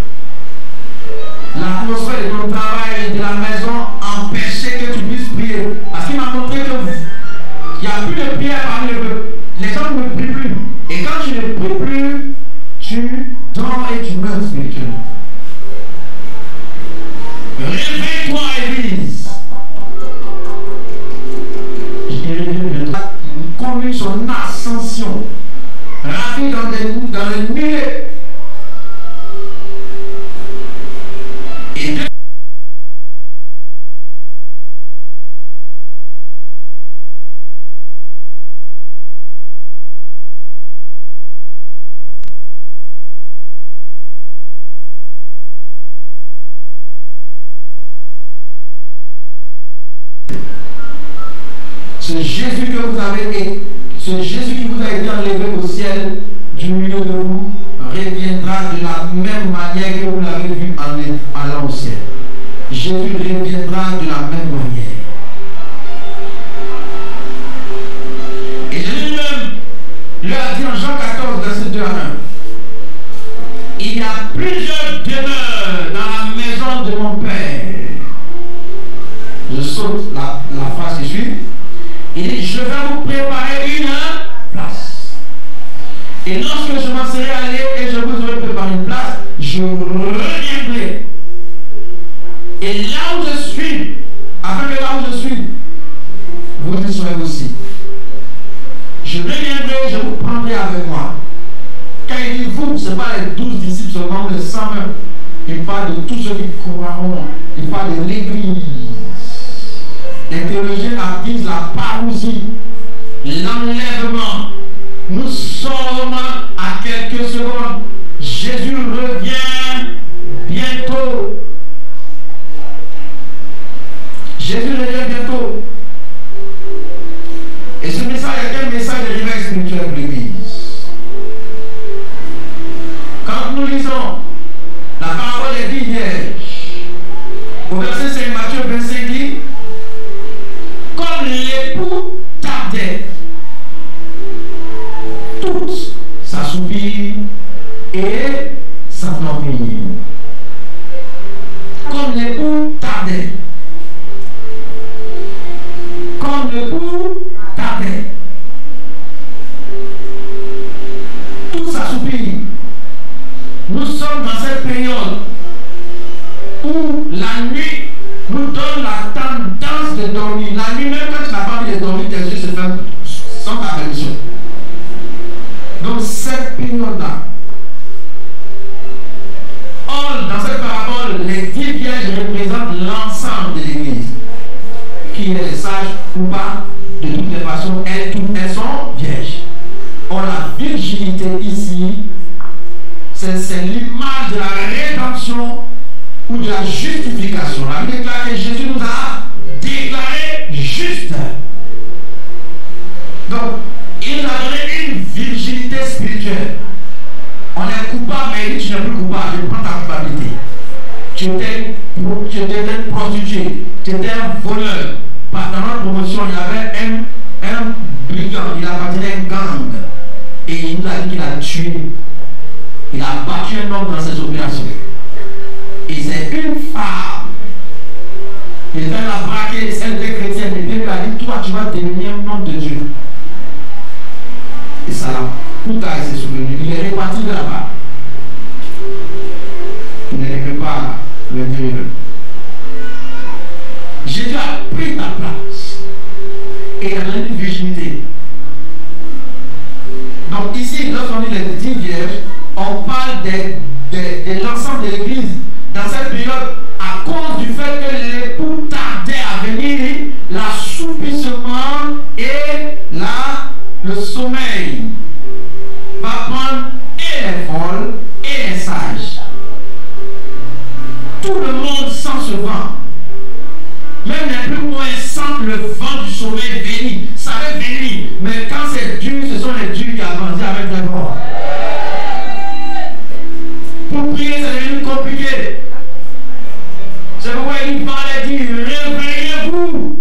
l'atmosphère de ton travail, de la maison, empêcher que tu puisses prier. Parce qu'il m'a montré qu'il n'y a plus de prière parmi le peuple. Les gens ne prient plus. Et quand tu ne pries plus, tu dors et tu meurs spirituellement. Réveille-toi, Église. Il conduit son ascension. Rapide dans le milieu. Et ce Jésus que vous avez, ce Jésus qui vous a été enlevé au ciel du milieu de vous reviendra de la même manière que vous l'avez vu en allant au ciel. Jésus reviendra de la même manière. Et Jésus même lui a dit en Jean 14, verset 2 à 1. Il y a plusieurs demeures dans la maison de mon Père. Je saute la phrase qui suit. Il dit, je vais vous préparer une place. Et lorsque je m'en serai allé et je vous aurai préparé une place, je reviendrai. Et là où je suis, afin que là où je suis, vous y serez aussi. Je reviendrai, je vous prendrai avec moi. Quand il dit vous, ce n'est pas les 12 disciples seulement, les 120. Il parle de tous ceux qui croiront. Il parle de l'Église. Les théologiens appellent la parousie, l'enlèvement. Nous sommes à quelques secondes. Jésus revient bientôt. Jésus revient bientôt. Et ce message est un message de réveil spirituel de l'Église. Quand nous lisons la parole des 10 vierges, au verset 5, Matthieu 25 dit, comme l'époux tardait, toutes s'assoupirent et s'endormirent. Comme l'époux tardait. Comme l'époux tardait. Toutes s'assoupirent. Nous sommes dans cette période où la nuit nous donne la tendance de dormir. La nuit, même quand tu n'as pas envie de dormir, tes yeux se ferment sans ta permission. Donc cette période-là, dans cette parabole, les 10 vierges représentent l'ensemble de l'Église. Qui est sage ou pas, de toutes les façons, elles sont vierges. Or la virginité ici, c'est l'image de la rédemption ou de la justification. La Bible déclare que Jésus nous a déclaré juste. Donc, il nous a donné une virginité spirituelle. On est coupable, mais il dit tu n'es plus coupable, je prends ta culpabilité. Tu étais une prostituée, tu étais un voleur. Dans notre promotion, il y avait un brigand, il appartenait à un gang. Et il nous a dit qu'il a tué. Il a battu un homme dans ses opérations. Et c'est une femme. Il vient la braquer, elle était chrétienne. Et Dieu lui a dit, toi tu vas devenir un homme de Dieu. Tout a été souvenu. Il est reparti de là-bas. Il ne réclame pas l'intérieur. Jésus a pris ta place. Et il a donné une virginité. Donc ici, lorsqu'on dit les 10 vierges, on parle de l'ensemble de l'église. Dans cette période, à cause du fait que l'époux tardait à venir, l'assoupissement et le sommeil va prendre et les folles et les sages. Tout le monde sent ce vent. Même les plus moins sentent le vent du sommeil venir. Ça va venir. Mais quand c'est dur, ce sont les durs qui avancent avec les morts. Pour prier, c'est devenu compliqué. C'est pourquoi il parlait et dit, réveillez-vous.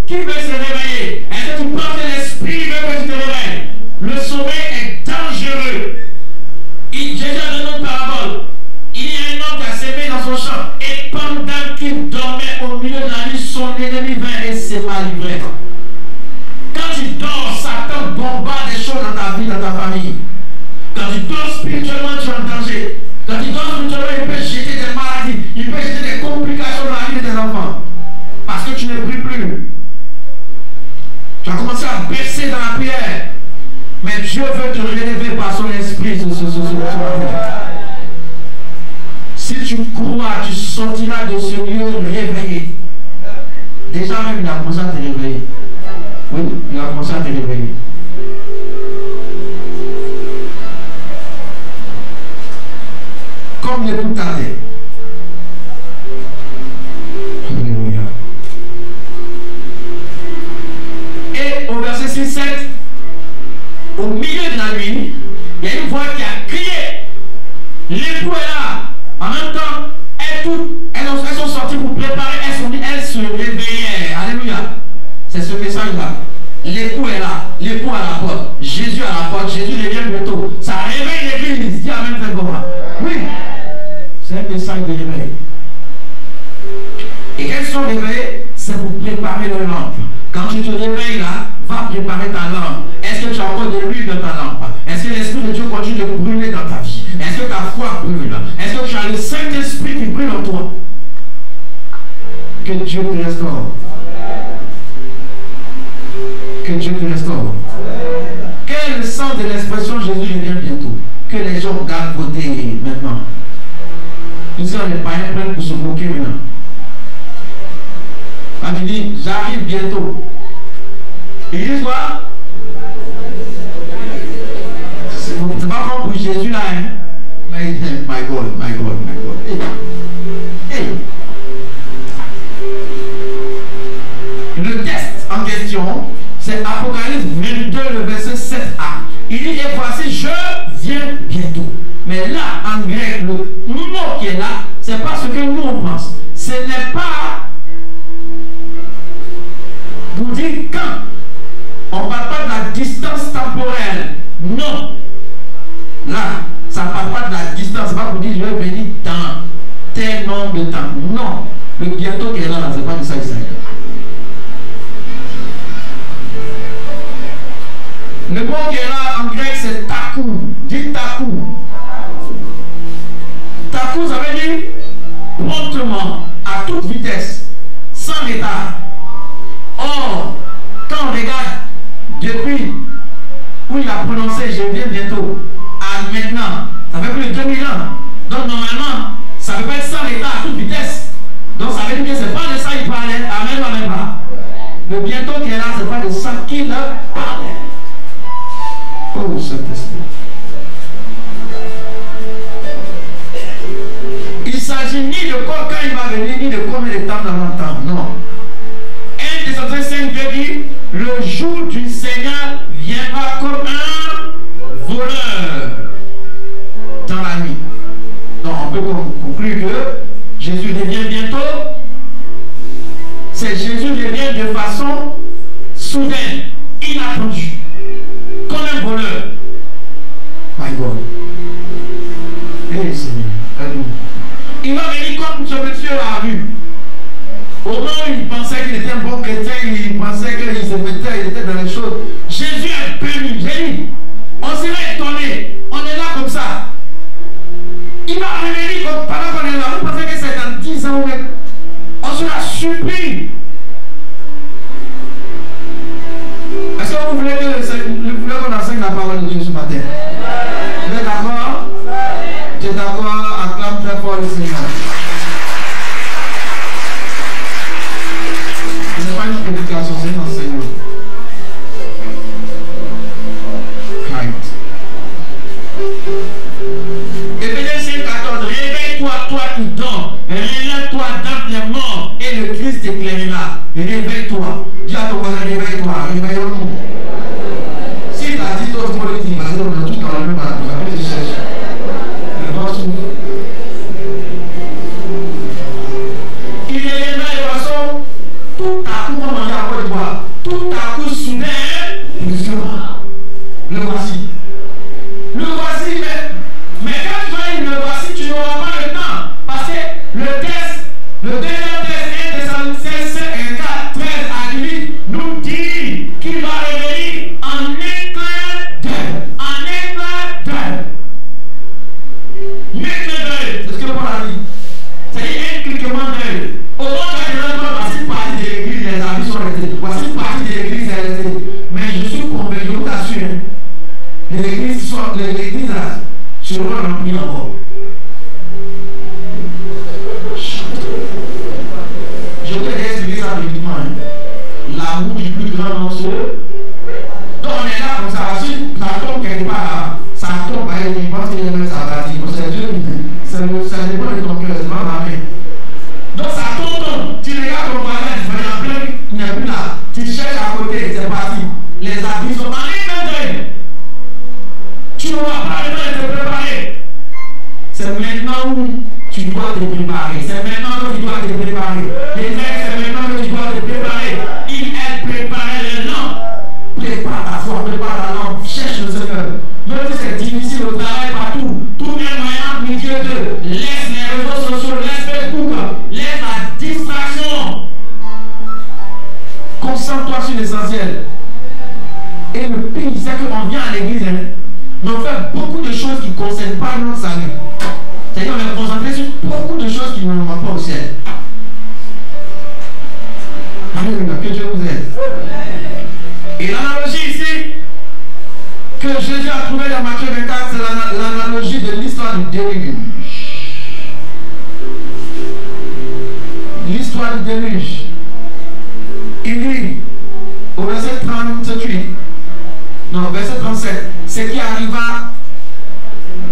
Qui veut se réveiller? Est-ce que tu penses que l'esprit veut que tu te réveilles? Le sommeil est dangereux. Jésus a donné une parabole. Il y a un homme qui a semé dans son champ. Et pendant qu'il dormait au milieu de la nuit, son ennemi vint et s'est livré. Quand tu dors, Satan bombarde des choses dans ta vie, dans ta famille. Quand tu dors spirituellement, tu es en danger. Quand tu dors spirituellement, il peut jeter des maladies. Il peut jeter des complications dans la vie de tes enfants. Parce que tu ne pries plus. Tu as commencé à baisser dans la prière. Mais Dieu veut te relever par son esprit. Si tu crois, tu sortiras de ce lieu réveillé. Déjà même, il a commencé à te réveiller. Oui, il a commencé à te réveiller. Comme les coups tardés. Alléluia. Et au verset 6-7, au milieu de la nuit, il y a une voix qui a crié. L'époux est là. En même temps, elles sont sorties pour préparer, elles se réveillaient. Alléluia. C'est ce message-là. L'époux est là. L'époux à la porte. Jésus à la porte. Jésus revient bientôt. Ça réveille l'église. Dis amen, frère Goma. Oui. C'est un message de réveil. Et elles sont réveillées, c'est pour préparer le lampe. Quand tu te réveilles là, va préparer ta lampe. Est-ce que tu as encore de l'huile dans ta lampe? Est-ce que l'Esprit de Dieu continue de brûler dans ta vie? Est-ce que ta foi brûle? Est-ce que tu as le Saint-Esprit qui brûle en toi? Que Dieu te restaure. Que Dieu te restaure. Quel est le sens de l'expression Jésus revient bientôt? Que les gens regardent voter maintenant. Nous sommes les païens prennent pour se moquer maintenant. Quand il dit j'arrive bientôt, ils disent quoi? C'est pas bon pour Jésus là, hein? Mais my God, my God, my God. Hey. Le texte en question, c'est Apocalypse 22, le verset 7a. Il dit, et voici, je viens bientôt. Mais là, en grec, le mot qui est là, c'est pas ce que nous on pense. Ce n'est pas pour dire quand. On ne parle pas de la distance temporelle. Non. Là, ça ne parle pas de la distance. C'est pas pour dire je vais venir dans tel nombre de temps. Non. Le bientôt qui est là, c'est pas de ça qu'il s'agit. Le mot qui est là en grec, c'est takou. Dites takou. Takou, ça veut dire promptement, à toute vitesse, sans retard. Or, quand on regarde depuis où il a prononcé je viens bientôt à maintenant, ça fait plus de 2000 ans. Donc normalement, ça ne peut pas être sans retard à toute vitesse. Donc ça veut dire que ce n'est pas de ça qu'il parlait. Amen ou amen pas. Le bientôt qui est là, ce n'est pas de ça qu'il parlait. Oh Saint-Esprit. Il ne s'agit ni de quoi quand il va venir, ni de combien de temps dans longtemps. Non. 1 Thessaloniciens 5 dit, le jour du Seigneur viendra comme un voleur dans la nuit. Donc on peut conclure que Jésus revient bientôt. C'est Jésus revient de façon soudaine, inattendue, comme un voleur. My God. Hey Seigneur, il va venir comme ce monsieur a vu. Au moment où il pensait qu'il était un bon chrétien, il pensait qu'il se mettait, il était dans les choses. Jésus est venu. J'ai dit, on serait étonné réveille-toi, toi qui dors. Réveille-toi dans les morts et le Christ t'éclairera. Réveille-toi. Dis à ton voisin, réveille-toi. Réveille-toi. Si tu as dit d'autres politiques, parce qu'on est tous dans le même bateau, ça fait que tu cherches. Il est là de façon, tout à coup, on mangeait à Côte d'Ivoire. Tout à coup, soudain, le voici. Le voici, mais quand tu vas le voici, tu n'auras pas le temps. Parce que le test, le deuxième test, 1 Thessaloniciens 4, 13 à 18, nous dit qu'il va revenir en éclat d'œil. En éclat d'œil. Éclat d'œil. C'est ce que Paul a dit. C'est-à-dire un cliquement d'œil. Au moins, voici une partie de l'église, les habits sont restés. Voici une partie de l'église, elle est restée. Mais je suis convaincu, je vous assure, l'église là, seront remplies encore. Je voudrais expliquer ça rapidement. L'amour du plus grand dans ce. Donc on est là comme ça, si ça tombe quelque part là, ça tombe, il pense qu'il est même ça va dire. C'est Dieu qui dit. Ça dépend de ton cœur, c'est pas ma main. Donc ça tombe, tu regardes ton voisin, tu fais en plein, il n'est plus là. Tu cherches à côté, c'est parti. Les habits sont en éclat. Tu n'auras pas le temps de te préparer. C'est maintenant où tu dois te préparer. C'est maintenant que tu dois te préparer. Les frères, c'est maintenant que tu dois te préparer. Elle préparait les langues. Prépare ta foi, prépare ta langue. Cherche le Seigneur. Même si c'est difficile au travail partout, tout est moyen milieu de. Laisse les réseaux sociaux, laisse Facebook, laisse la distraction. Concentre-toi sur l'essentiel. Et le pire, c'est qu'on vient à l'église, mais on fait beaucoup de choses qui ne concernent pas notre salut. C'est-à-dire qu'on est concentré sur beaucoup de choses qui ne nous vont pas au ciel. Alléluia, que Dieu vous aide. Et l'analogie ici que Jésus a trouvée dans Matthieu 24, c'est l'analogie de l'histoire du déluge. L'histoire du déluge. Il dit au verset 38, non, verset 37, ce qui arriva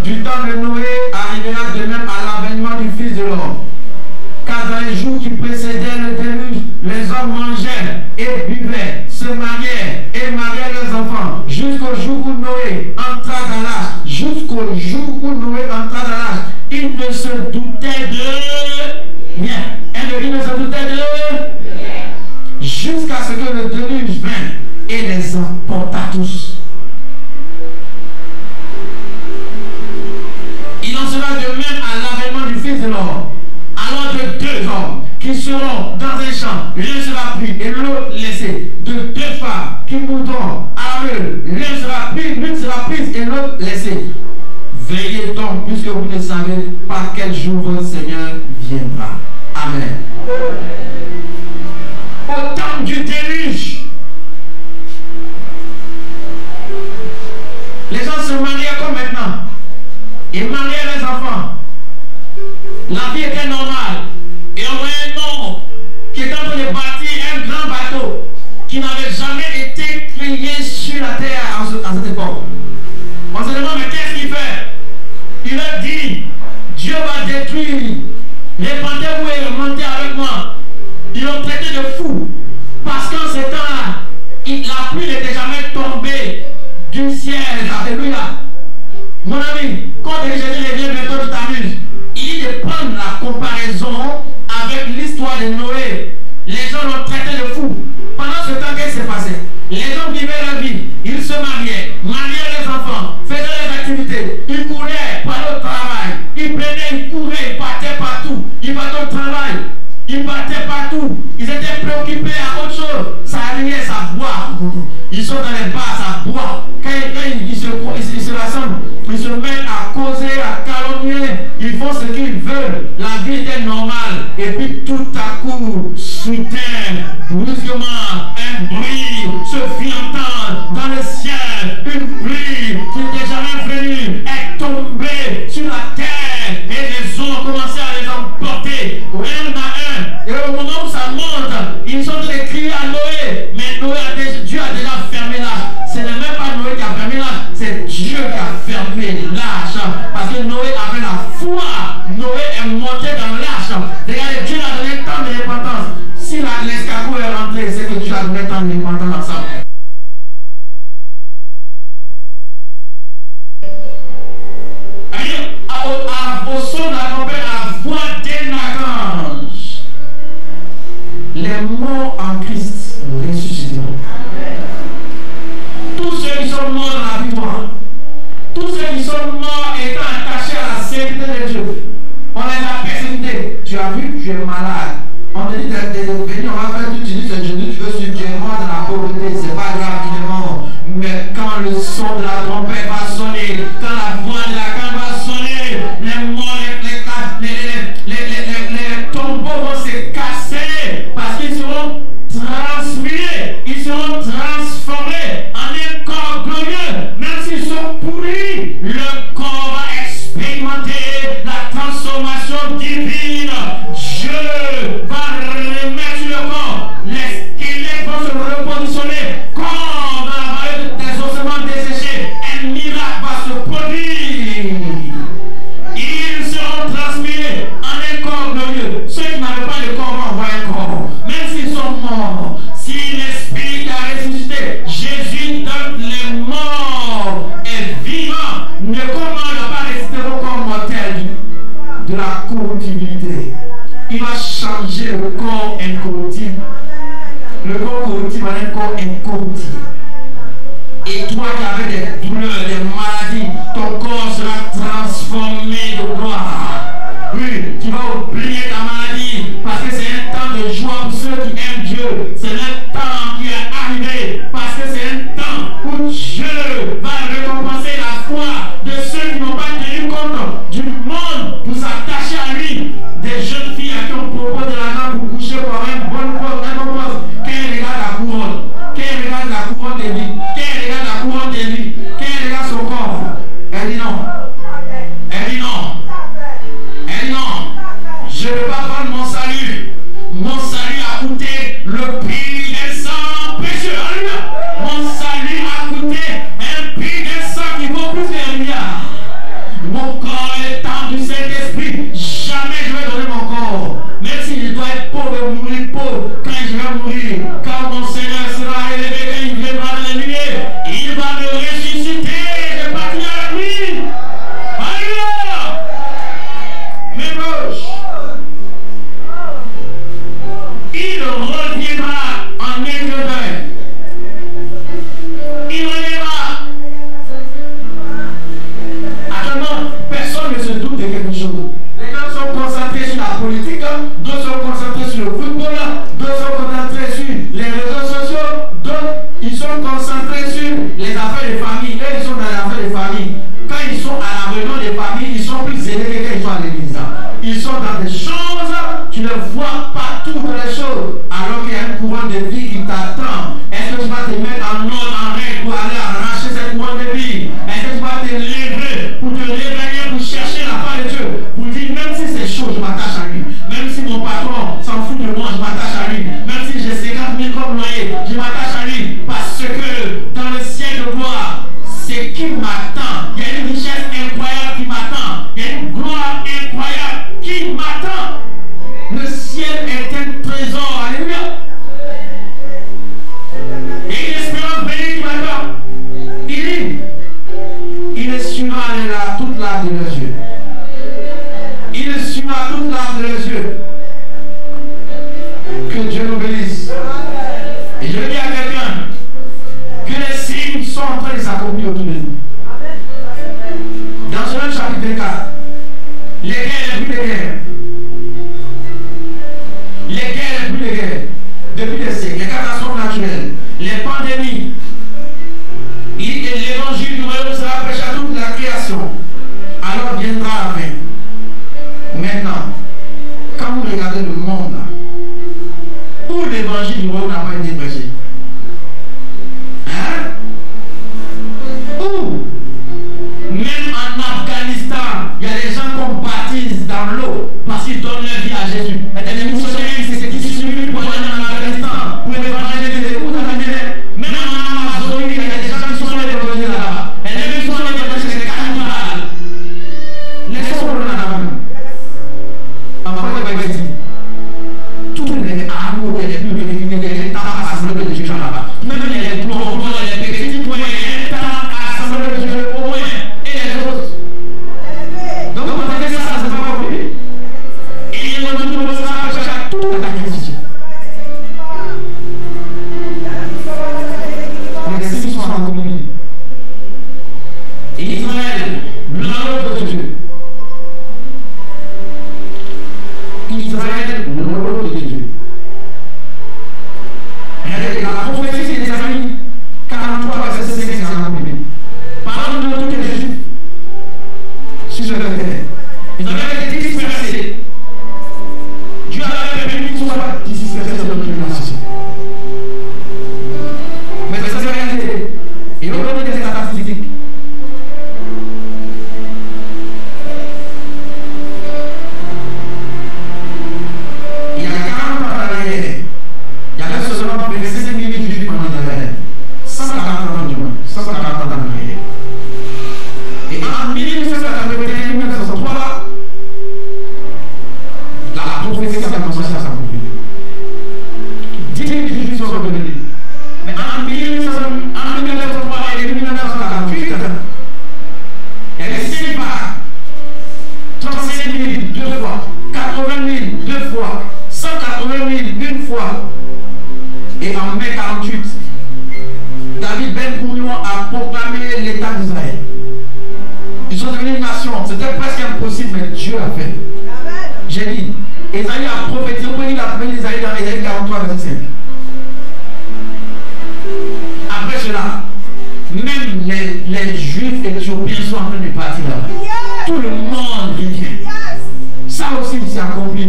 du temps de Noé arrivera de même à l'avènement du Fils de l'homme. Car dans les jours qui précédaient le déluge, les hommes mangeaient et buvaient, se mariaient et mariaient leurs enfants, jusqu'au jour où Noé entra dans l'âge. Jusqu'au jour où Noé entra dans l'âge, il ne se doutait de rien. Il ne se doutait de rien. Jusqu'à ce que le déluge vienne et les emporta tous. Il en sera de même à l'avènement du Fils de l'homme. Alors de deux hommes qui seront dans un champ, l'un sera pris et l'autre laissé. De deux femmes qui mourront à l'heure, l'une sera prise et l'autre laissée. Veillez donc, puisque vous ne savez pas quel jour votre Seigneur viendra. Amen. Au temps du déluge, les gens se mariaient comme maintenant. Ils mariaient les enfants. La vie était normale. Et on voyait un homme qui était en train de bâtir un grand bateau qui n'avait jamais été créé sur la terre à cette époque. On se demande, mais qu'est-ce qu'il fait? Il a dit, Dieu va détruire. Répandez-vous et remontez avec moi. Ils l'ont traité de fou. Parce qu'en ce temps-là, la pluie n'était jamais tombée du ciel. Alléluia. Mon ami, quand Jésus revient bientôt, tu t'amuses. Il dit de prendre la comparaison avec l'histoire de Noé. Les gens l'ont traité de fou. Pendant ce temps, qu'est-ce qui s'est passé? Les gens vivaient leur vie. Ils se mariaient les enfants, faisaient les activités. Ils couraient pour aller au travail. Ils prenaient, ils couraient, ils partaient partout. Ils partaient au travail. Ils battaient partout. Ils étaient préoccupés à autre chose. Ça allait, ça boit. Ils sont dans les bars, ça boit. Quand ils se rassemblent, ils se mettent à causer, à calomnier. Ils font ce qu'ils veulent. La vie était normale. Et puis tout à coup, soudain, brusquement, un bruit se fit entendre dans le ciel. Une pluie qui n'était jamais venue est tombée sur la terre. Et les eaux ont commencé à les emporter. Un à un. Et au moment où ça monte, ils sont allés crier à Noé. Mais Dieu a déjà fermé l'âge. Ce n'est même pas Noé qui a fermé l'âge, c'est Dieu qui a fermé l'âge. Parce que Noé avait la foi. Noé est monter dans l'arche. Regardez, Dieu a donné tant de repentance. Si l'escargot est rentré, c'est que Dieu a donné tant de repentance ensemble. Au son de la trompette, à la voix d'un archange, les morts en Christ ressusciteront. Tous ceux qui sont morts dans la victoire, tous ceux qui sont morts étant attachés à la sainteté de Dieu, on les a persécutés. Tu as vu, tu es malade. On te dit de venir, on va faire tout, tu dis que Jésus, tu veux suivre, tu es mort dans la pauvreté, c'est pas grave, il est mort. Mais quand le son de la trompette va sonner, quand la voix de la canne va sonner, les morts, les tombeaux vont se casser parce qu'ils seront transmués, ils seront transformés en un corps glorieux. Même s'ils sont pourris, le corps va expérimenter la transformation divine. Dieu va remettre le corps, les squelettes vont se repositionner comme dans la vallée des ossements desséchés. Un miracle va se produire. Ils seront transmis en un corps glorieux. Ceux qui n'avaient pas de corps vont avoir un corps. Même s'ils sont morts, si l'Esprit a ressuscité, Jésus donne les morts et vivants. Ne commande pas rester au corps mortel de la corruptibilité. Il va changer le corps incorruptible. Le corps corruptible en un corps incorruptible. Et toi qui avais des douleurs, des maladies, ton corps sera transformé de gloire. Oui, tu vas oublier ta maladie parce que c'est un temps de joie pour ceux qui aiment Dieu. C'est un temps qui est arrivé parce que c'est un temps où Dieu va récompenser la foi de ceux qui n'ont pas tenu compte du monde pour s'attacher à lui. Des jeunes filles à qui on propose de l'argent pour coucher pour avoir une bonne poste, qu'elle regarde la couronne, qu'elle regarde la couronne de vie, qu'elle regarde la couronne de vie, qu'elle regarde son corps. Elle dit non. Elle dit non. Elle dit non. Je ne vais pas prendre mon salut. Mon salut a coûté le prix d'un sang précieux. Alléluia. Mon salut a coûté un prix d'un sang qui vaut plus d'un milliard. Mon corps est le temps du Saint-Esprit. Jamais je vais donner mon corps. Même si je dois être pauvre et mourir pauvre, quand je vais mourir, quand mon Seigneur sera élevé, quand il viendra dans les nuées, il va me ressusciter. Je partirai à lui. Alléluia. Mes gauche. Il reviendra en élevé. Il reviendra. Actuellement, personne ne se doute de quelque chose. Les gens sont concentrés sur la politique, d'autres sont concentrés sur le football, d'autres sont concentrés sur les réseaux sociaux, d'autres ils sont concentrés sur les affaires de famille. Eux, ils sont dans les affaires de famille. Quand ils sont à la réunion des familles, ils sont plus élevés que quand ils sont à l'église. Ils sont dans des choses, tu ne vois pas toutes les choses, alors qu'il y a un courant de vie qui t'attend. Est-ce que tu vas te mettre en ordre, en règle pour aller arracher cette courant de vie? Est-ce que tu vas te lever pour te réveiller, pour chercher la part de Dieu, pour dire même si c'est chaud, je m'attache à lui. Même si mon patron s'en fout de moi, je m'attache à lui. Même si j'ai 50 000 comme loyer, je m'attache à lui. Parce que dans le ciel de gloire, c'est qui m'attend. Il y a une richesse incroyable qui m'attend. Il y a une gloire incroyable qui m'attend. Le ciel est un trésor. Alléluia. Et une espérance bénie qui m'attend. Il dit, il essuiera toute larme de leurs yeux. Il essuiera toute larme de leurs yeux. Que Dieu nous bénisse. Et je dis à quelqu'un que les signes sont en train de s'accomplir autour de nous. Dans ce même chapitre 24, les guerres, les bruits de guerre. Les guerres, les bruits de guerre. Depuis des siècles, les catastrophes naturelles, les pandémies. L'évangile du royaume sera prêché à toute la création. Alors viendra la fin. Maintenant, quand vous regardez le monde, où l'évangile du royaume n'a pas été prêché? Hein? Où? Même en Afghanistan, il y a des gens qu'on baptise dans l'eau parce qu'ils donnent leur vie à Jésus. Et les missionnaires, c'est qui suivent pour aller en Afghanistan, pour évangéliser. Même en Amazonie, il y a des gens qui sont évangélisés là-bas. Et les missionnaires, c'est des cannibales. Laissons-le là-bas. l'œuvre de Dieu. Israël, l'œuvre de Dieu. La prophétie des amis 43 verset 5 c'est accompli. Parlant de tous les Juifs sur la terre, ils avaient été dispersés. Dieu avait permis qu'ils soient dispersés dans toute la société. Mais ça c'est la réalité. Et on donne des statistiques. Il y a 40 ans en arrière, il y avait seulement 25 000 juifs en Israël. 140 ans du moins. 140 ans en arrière. Et en 1981 1963, la prophétie a commencé à s'accomplir. 10 000 juifs sont revenus. Mais en 1903 et 1948, il y a eu 5 vagues. 35 000 deux fois, 80 000 deux fois, 180 000 une fois. Et en mai 48, David Ben Gourion a proclamé l'État d'Israël. Ils sont devenus une nation. C'était presque impossible, mais Dieu l'a fait. J'ai dit, Isaïe a prophétisé, vous pouvez lire la première d'Isaïe dans Isaïe 43, verset 5. Après cela, même les Juifs éthiopiens sont en train de partir là-bas. Tout le monde revient. Ça aussi, c'est accompli.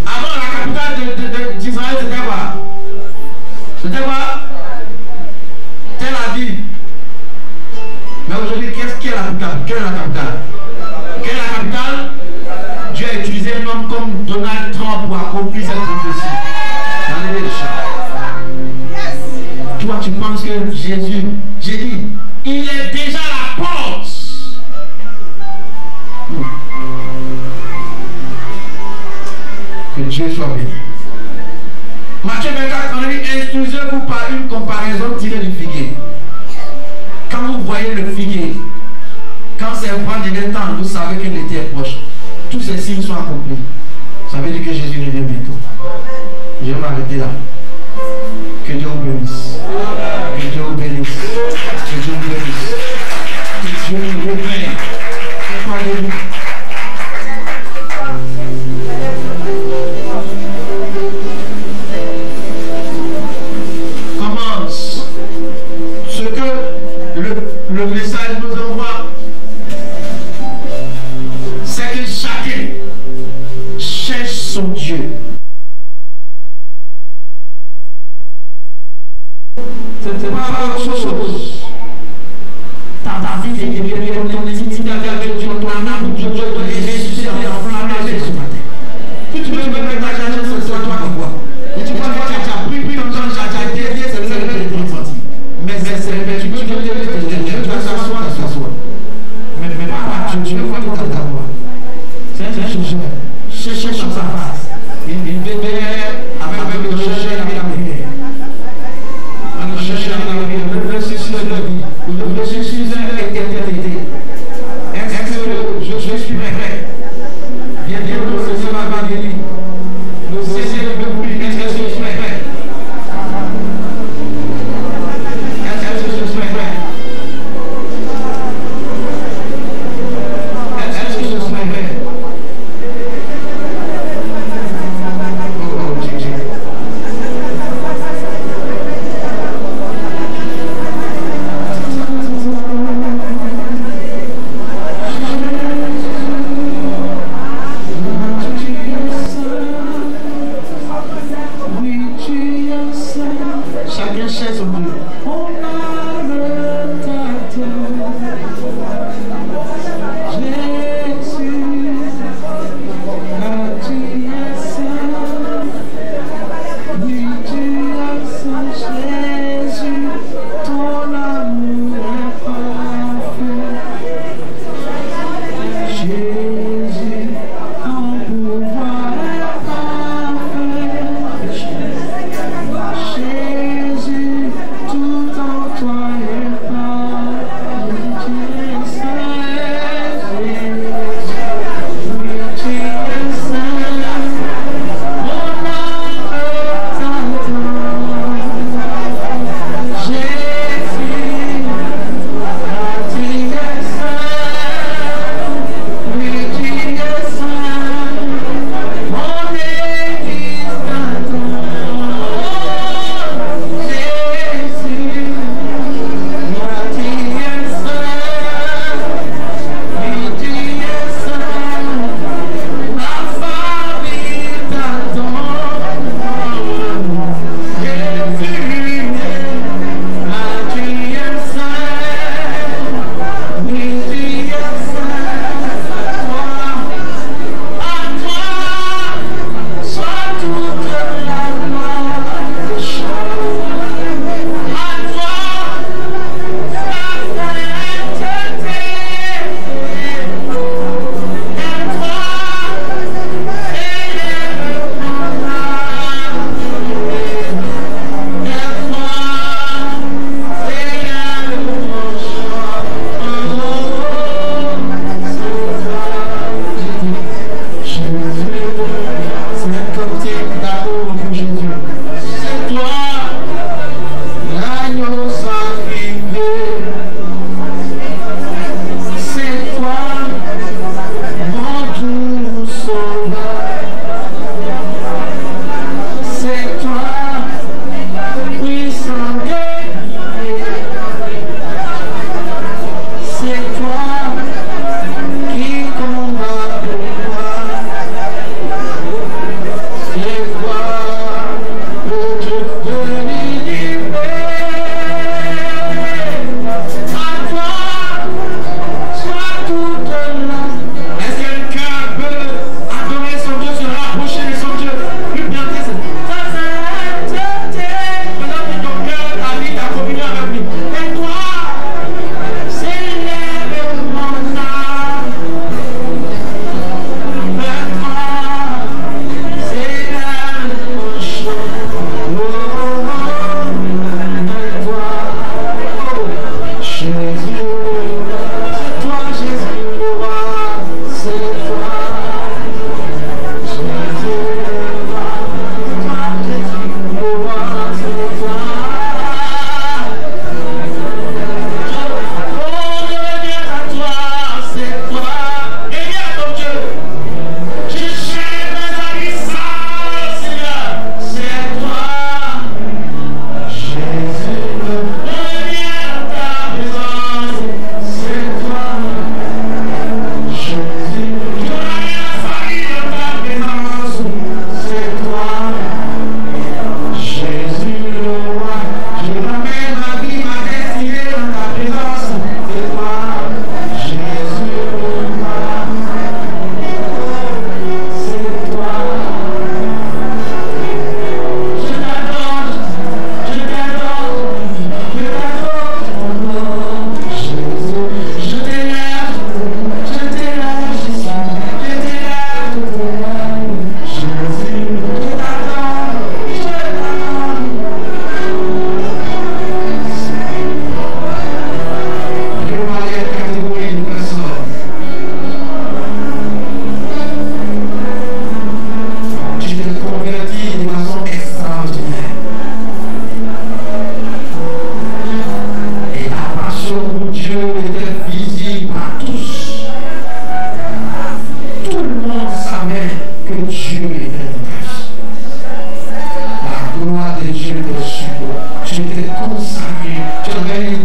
Avant, la capitale d'Israël, c'était quoi? C'était quoi? Tel Aviv. Mais aujourd'hui, qu'est-ce qu'est la capitale? Quelle est la capitale? Quelle est la capitale? Dieu a utilisé un homme comme Donald Trump pour accomplir cette prophétie. Dans les chats. Toi, tu penses que Jésus, j'ai dit, il est déjà à la porte. Que Dieu soit béni. Matthieu 24, on dit, instruisez-vous par une comparaison tirée du figuier. Quand vous voyez le figuier, quand c'est un point de temps, vous savez que l'été est proche. Tous ces signes sont accomplis. Ça veut dire que Jésus revient bientôt. Je vais m'arrêter là. Que Dieu vous bénisse. Que Dieu vous bénisse. Que Dieu vous bénisse. Que Dieu vous bénisse. Alléluia. Commence. Ce que le message nous envoie, c'est que chacun cherche son Dieu. C'est pas autre chose. Ta vie, c'est que ton intimité avec Dieu, ton âme, Dieu doit ressusciter enflammé ce matin. Tu peux me mettre ta chance, c'est toi qui vois. Et tu vois, tu as pris comme ça, tu as dévié, c'est le fait de sentir. Mais tu peux te lever, tu vas s'asseoir. Mais pas, tu ne vois pas ta voix. C'est un chose. Cherche dans sa face. Il bébé avec le chercher avec la prière. On cherche avec la prière. Le verset sur la vie. Le verset sur l'éternité. Est-ce que je suis prêt? Bientôt le Seigneur va venir. Le Seigneur veut vous dire, est-ce que je suis prêt? Est-ce que je suis prêt? Est-ce que je suis prêt?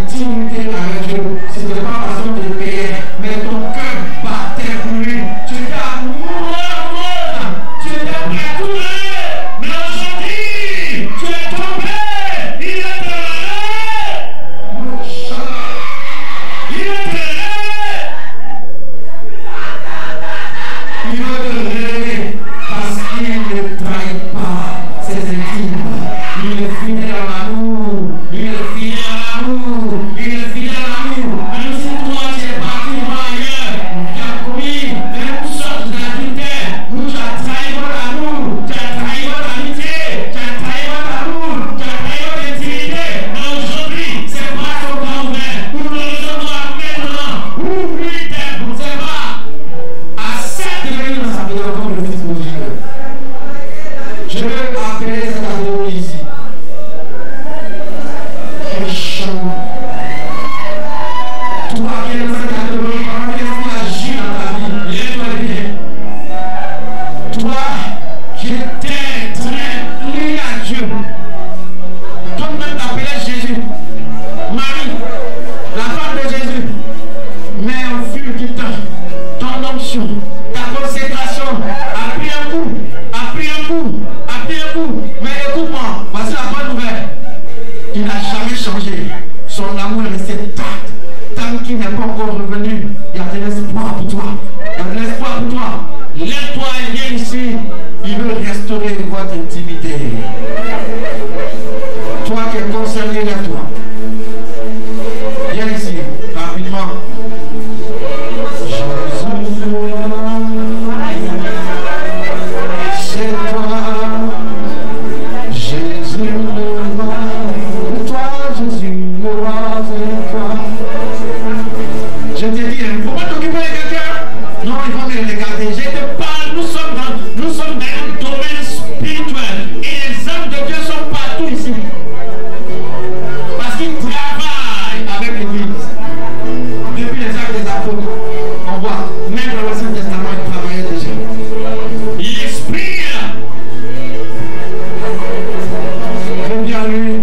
intimité avec Dieu. Ce n'était pas façon de payer, mais ton cœur battait pour lui. Tu étais amoureux, tu étais prêt à tout donner. Mais aujourd'hui, tu es tombé. Il est terminé. Il est terminé. Il veut te relever parce qu'il ne trahit pas ses intimes. Il est fidèle à l'amour. Il est fidèle à l'amour. Il est fidèle à l'amour. Même si toi tu es parti voir ailleurs, tu as commis une sorte d'adultère où tu as trahi votre amour, tu as trahi votre amitié, tu as trahi votre amour, tu as trahi votre intimité. Mais aujourd'hui, ces bras sont grands ouverts pour le recevoir maintenant. Oublie tes bras. Accepte de venir dans sa vie comme le Fils de Dieu. Je veux appeler cette catégorie ici. Christian. Toi qui es dans cette catégorie, comment est-ce qu'il agit dans ta vie? Lève-toi bien. Toi qui étais très lié à Dieu. Toi-même t'appelais Jésus. Marie, la femme de Jésus. Mais au fil du temps, ton onction, ta consécration a pris un coup, a pris un coup, a pris un coup. Mais écoute-moi, voici la bonne nouvelle. Il n'a jamais changé. Son amour est resté intact. Tant qu'il n'est pas encore revenu, il y a de l'espoir pour toi. Il y a de l'espoir pour toi. Lève-toi et viens ici. Il veut restaurer votre intimité. Toi qui es concerné, lève-toi. Viens ici, rapidement. C'est toi, Jésus le roi, toi Jésus le roi, c'est toi. Je te dis, il ne faut pas t'occuper de quelqu'un. Non, il faut me regarder. Je te parle, nous sommes dans un domaine spirituel. Et les hommes de Dieu sont partout ici. Parce qu'ils travaillent avec l'Église. Depuis les actes des apôtres, on voit, même dans l'Ancien Testament, ils travaillaient déjà. L'Esprit est là. Reviens lui.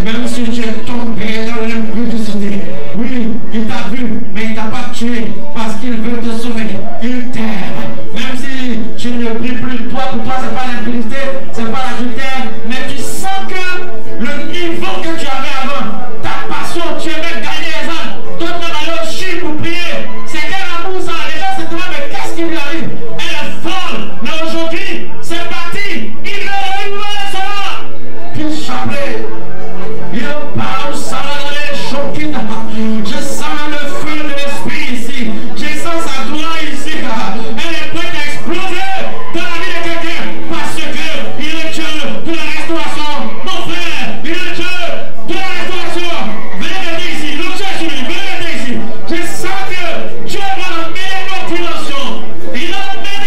Même si tu es tombé dans l'impudicité, oui, il t'a vu, mais il ne t'a pas tué parce qu'il veut te sauver. Il t'aime. Même si tu ne pries plus, toi, pour toi, ce n'est pas l'impudicité, ce n'est pas l'adultère, mais tu sens que le niveau que tu avais avant, ta passion, tu aimais gagner les âmes, d'autres même aller au chien pour prier. C'est quel amour ça? Les gens se demandent, mais qu'est-ce qui lui arrive? Elle est folle, mais aujourd'hui, c'est parti. Il veut renouveler son âme. Puis chablé. Il parle, ça va aller choquer. Je sens le feu de l'esprit ici. Je sens sa gloire ici. Elle est prête à exploser dans la vie de quelqu'un. Parce que il est Dieu de la restauration. Mon frère, il est Dieu de la restauration. Venez m'aider ici. Le Dieu est sur lui. Venez m'aider ici. Je sens que Dieu va l'emmener dans une dimension. Il l'emmène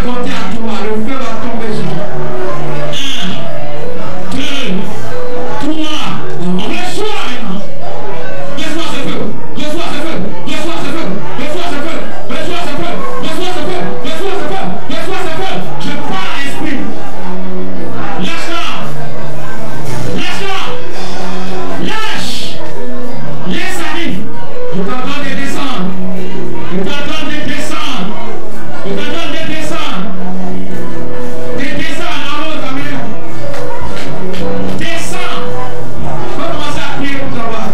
compter à 3, le feu va tomber sur toi. 1, 2, 3. On reçoit maintenant. Reçois ce feu. Reçois ce feu. Reçois ce feu. Reçois ce feu. Reçois ce feu. Reçois ce feu. Reçois ce feu. Reçois ce feu. Je parle à l'esprit. Lâche-la. Lâche-la. Lâche. Laisse aller. Je t'entends de descendre. Je t'entends de descendre. Je t'entends de descendre. De descendre en haut, ta maison. Descends. Faut commencer à prier pour savoir.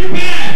Là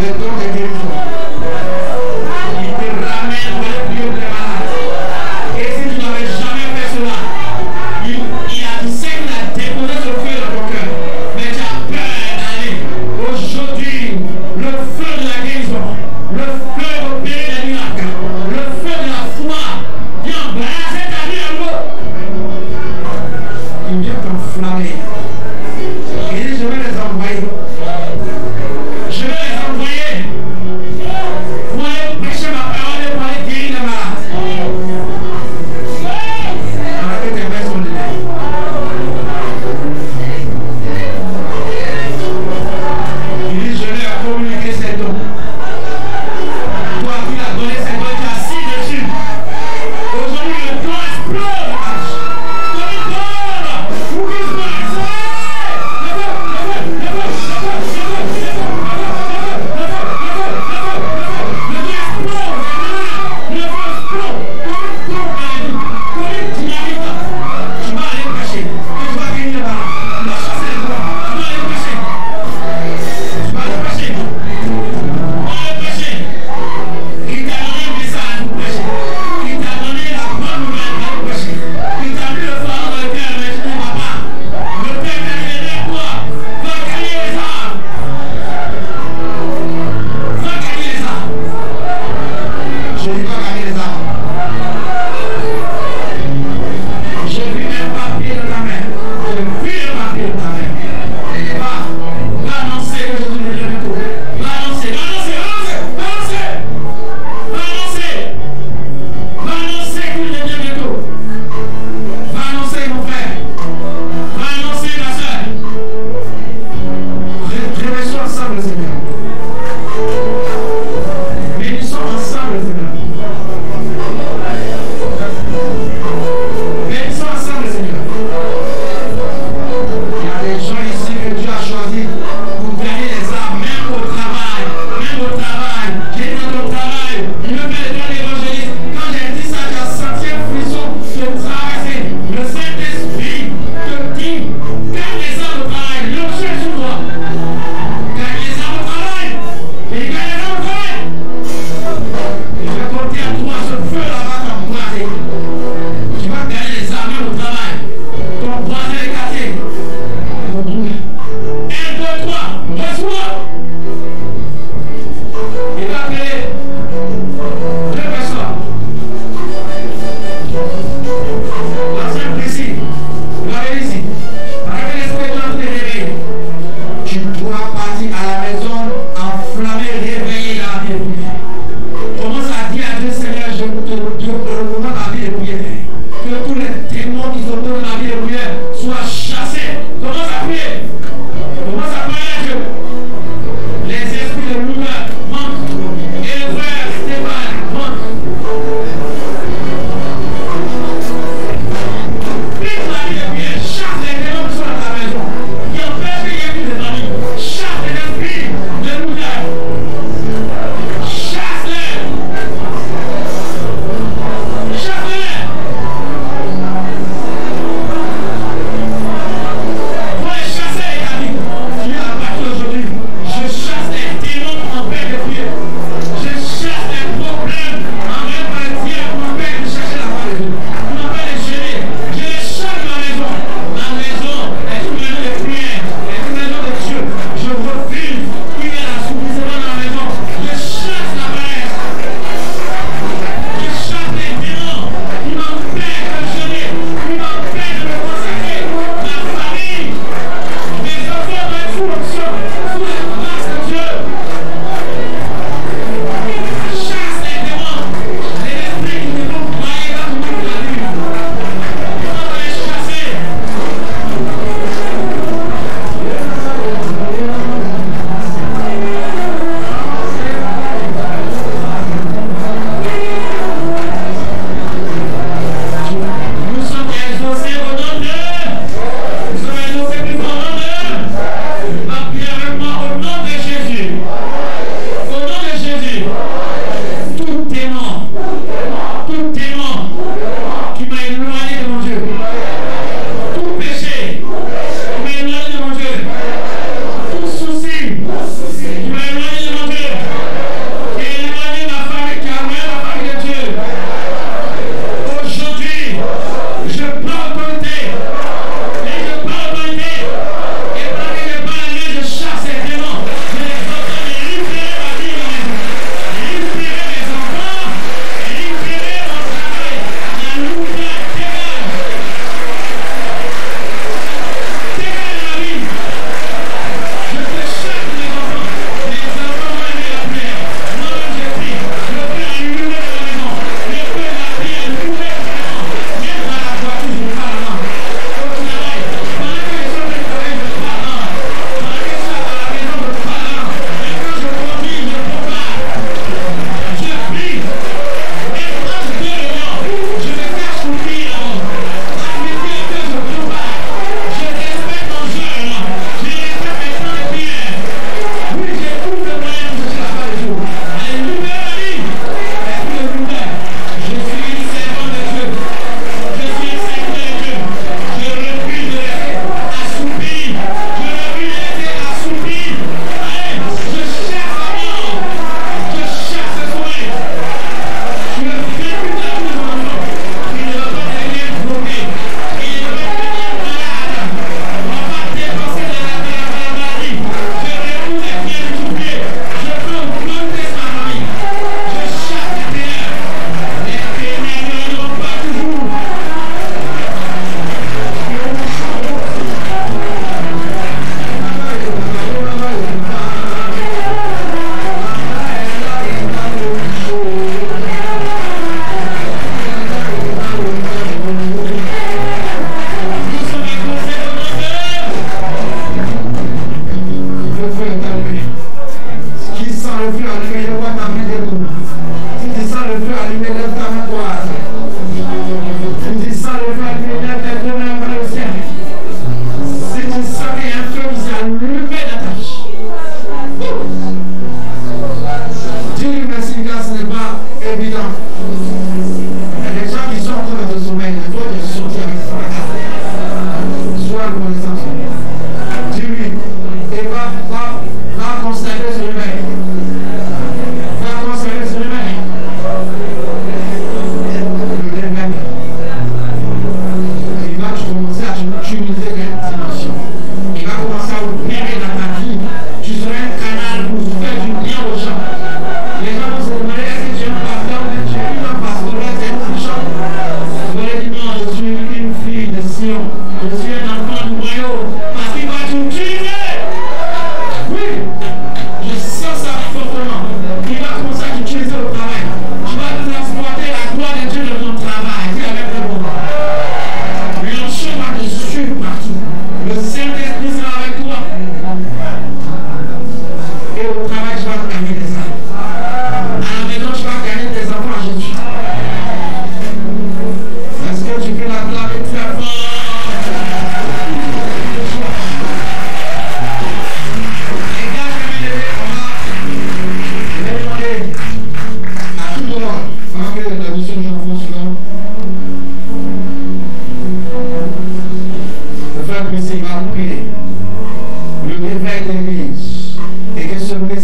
Le temps de guérison. Il te ramène dans le lieu de la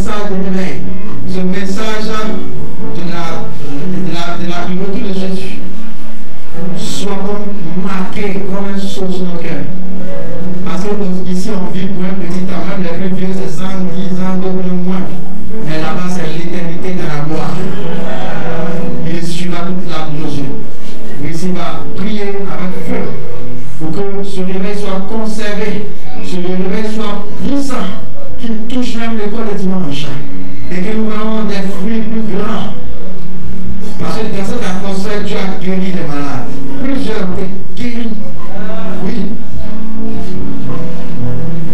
message de réveil, ce message de la retour de Jésus soit marqué comme une chose sur nos cœurs. Parce que ici on vit pour un petit temps, même les plus vieux c'est 110 ans, d'autres moins. Mais là-bas c'est l'éternité de la gloire. Il suivra toute la journée. Ici va prier avec feu pour que ce réveil soit conservé, ce réveil soit puissant, qu'il touche même l'école de dimanche et que nous avons des fruits plus grands. Parce que dans cette atmosphère, Dieu a guéri les malades. Plusieurs ont été guéris. Oui.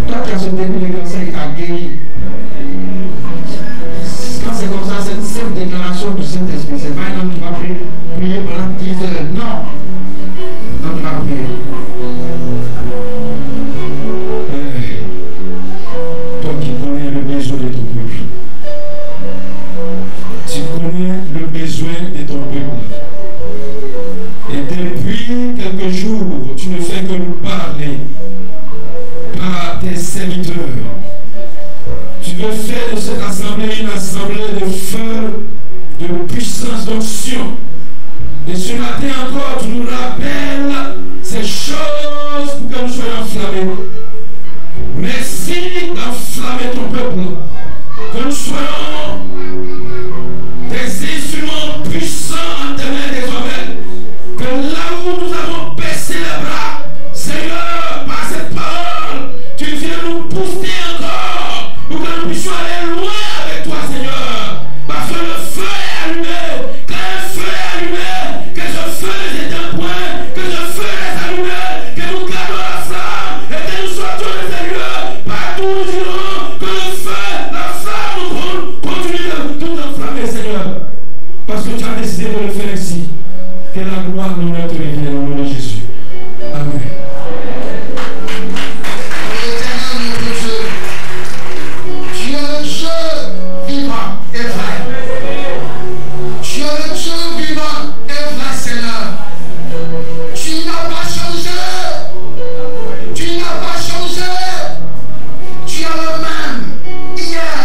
Toi qui as ce début de conseil, il t'a guéri. Quand c'est comme ça, c'est cette déclaration du Saint-Esprit. C'est pas un homme qui va prier pendant 10 heures. Non. Non, tu vas prier. Toi qui connais le besoin de ton peuple. Tu connais le besoin de ton peuple. Et depuis quelques jours, tu ne fais que nous parler par tes serviteurs. Tu veux faire de cette assemblée une assemblée de feu, de puissance, d'onction. Et ce matin encore, tu nous rappelles ces choses pour que nous soyons enflammés. Merci d'enflammer ton peuple. Que nous soyons des instruments puissants en tes mains désormais. Que là où nous avons baissé les bras, Seigneur, par cette parole, tu viens nous booster encore pour que nous puissions aller loin avec toi, Seigneur. Parce que le feu est allumé. Quand un feu est allumé, que ce feu les éteint, que ce feu les allume, que nous gardons la flamme et que nous sortons de ces lieux. Partout nous dirons que le feu, la flamme nous brûle. Continue de tout enflammer, Seigneur. Parce que tu as décidé de le faire ainsi. Que la gloire nous te revienne au nom de Jésus. Amen. Tu es le Dieu vivant et vrai. Tu es le Dieu vivant et vrai, Seigneur. Tu n'as pas changé. Tu n'as pas changé. Tu es le même hier,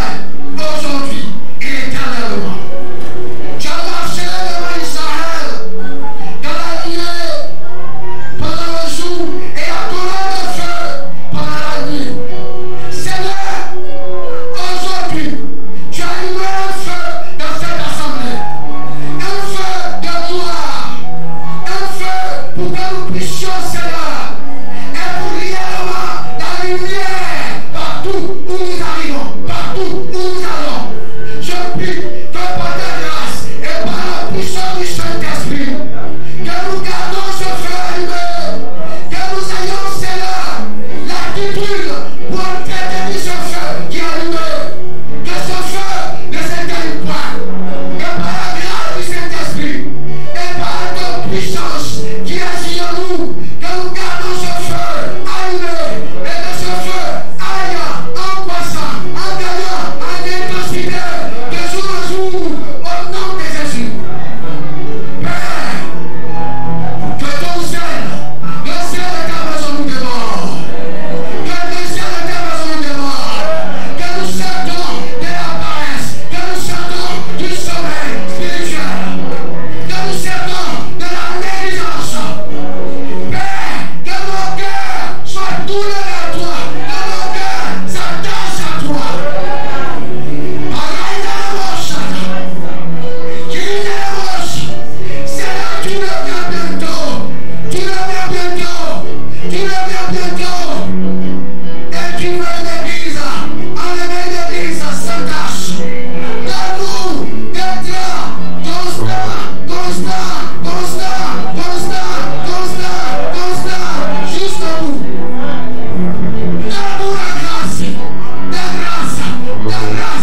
aujourd'hui et éternellement. Tu as marché devant Israël dans la nuée pendant le jour et à colonne de feu pendant la nuit. Seigneur, aujourd'hui, tu as allumé un feu dans cette assemblée. Un feu de gloire. Un feu pour que nous puissions, Seigneur, être réellement la lumière partout où nous arrivons, partout où nous allons. Je prie que par ta grâce et par la puissance du Saint-Esprit, que nous gardons ce feu allumé, que nous ayons, Seigneur, l'attitude pour entretenir ce feu qui est allumé, que ce feu ne s'éteigne pas, que par la grâce du Saint-Esprit et par ta puissance qui agit en nous, que nous gardons ce feu allumé et que ce feu aille en croissant, en gagnant, en intensité, de jour en jour, au nom de Jésus. Père, que ton zèle, le zèle de ta maison nous dévore. Que le zèle de ta maison nous dévore. Que nous sortons de la paresse. Que nous sortons du sommeil spirituel. Que nous sortons de la négligence. Père, que nos cœurs soient tournés vers toi. Que nos cœurs s'attachent à toi. Pareil dans la roche. Seigneur, tu reviens bientôt. Tu reviens bientôt. Tu reviens bientôt. Et tu veux l'église, enlever l'église sans tâche. Donne-nous d'être constant, jusqu'au bout. Donne-nous la grâce, la grâce, la grâce.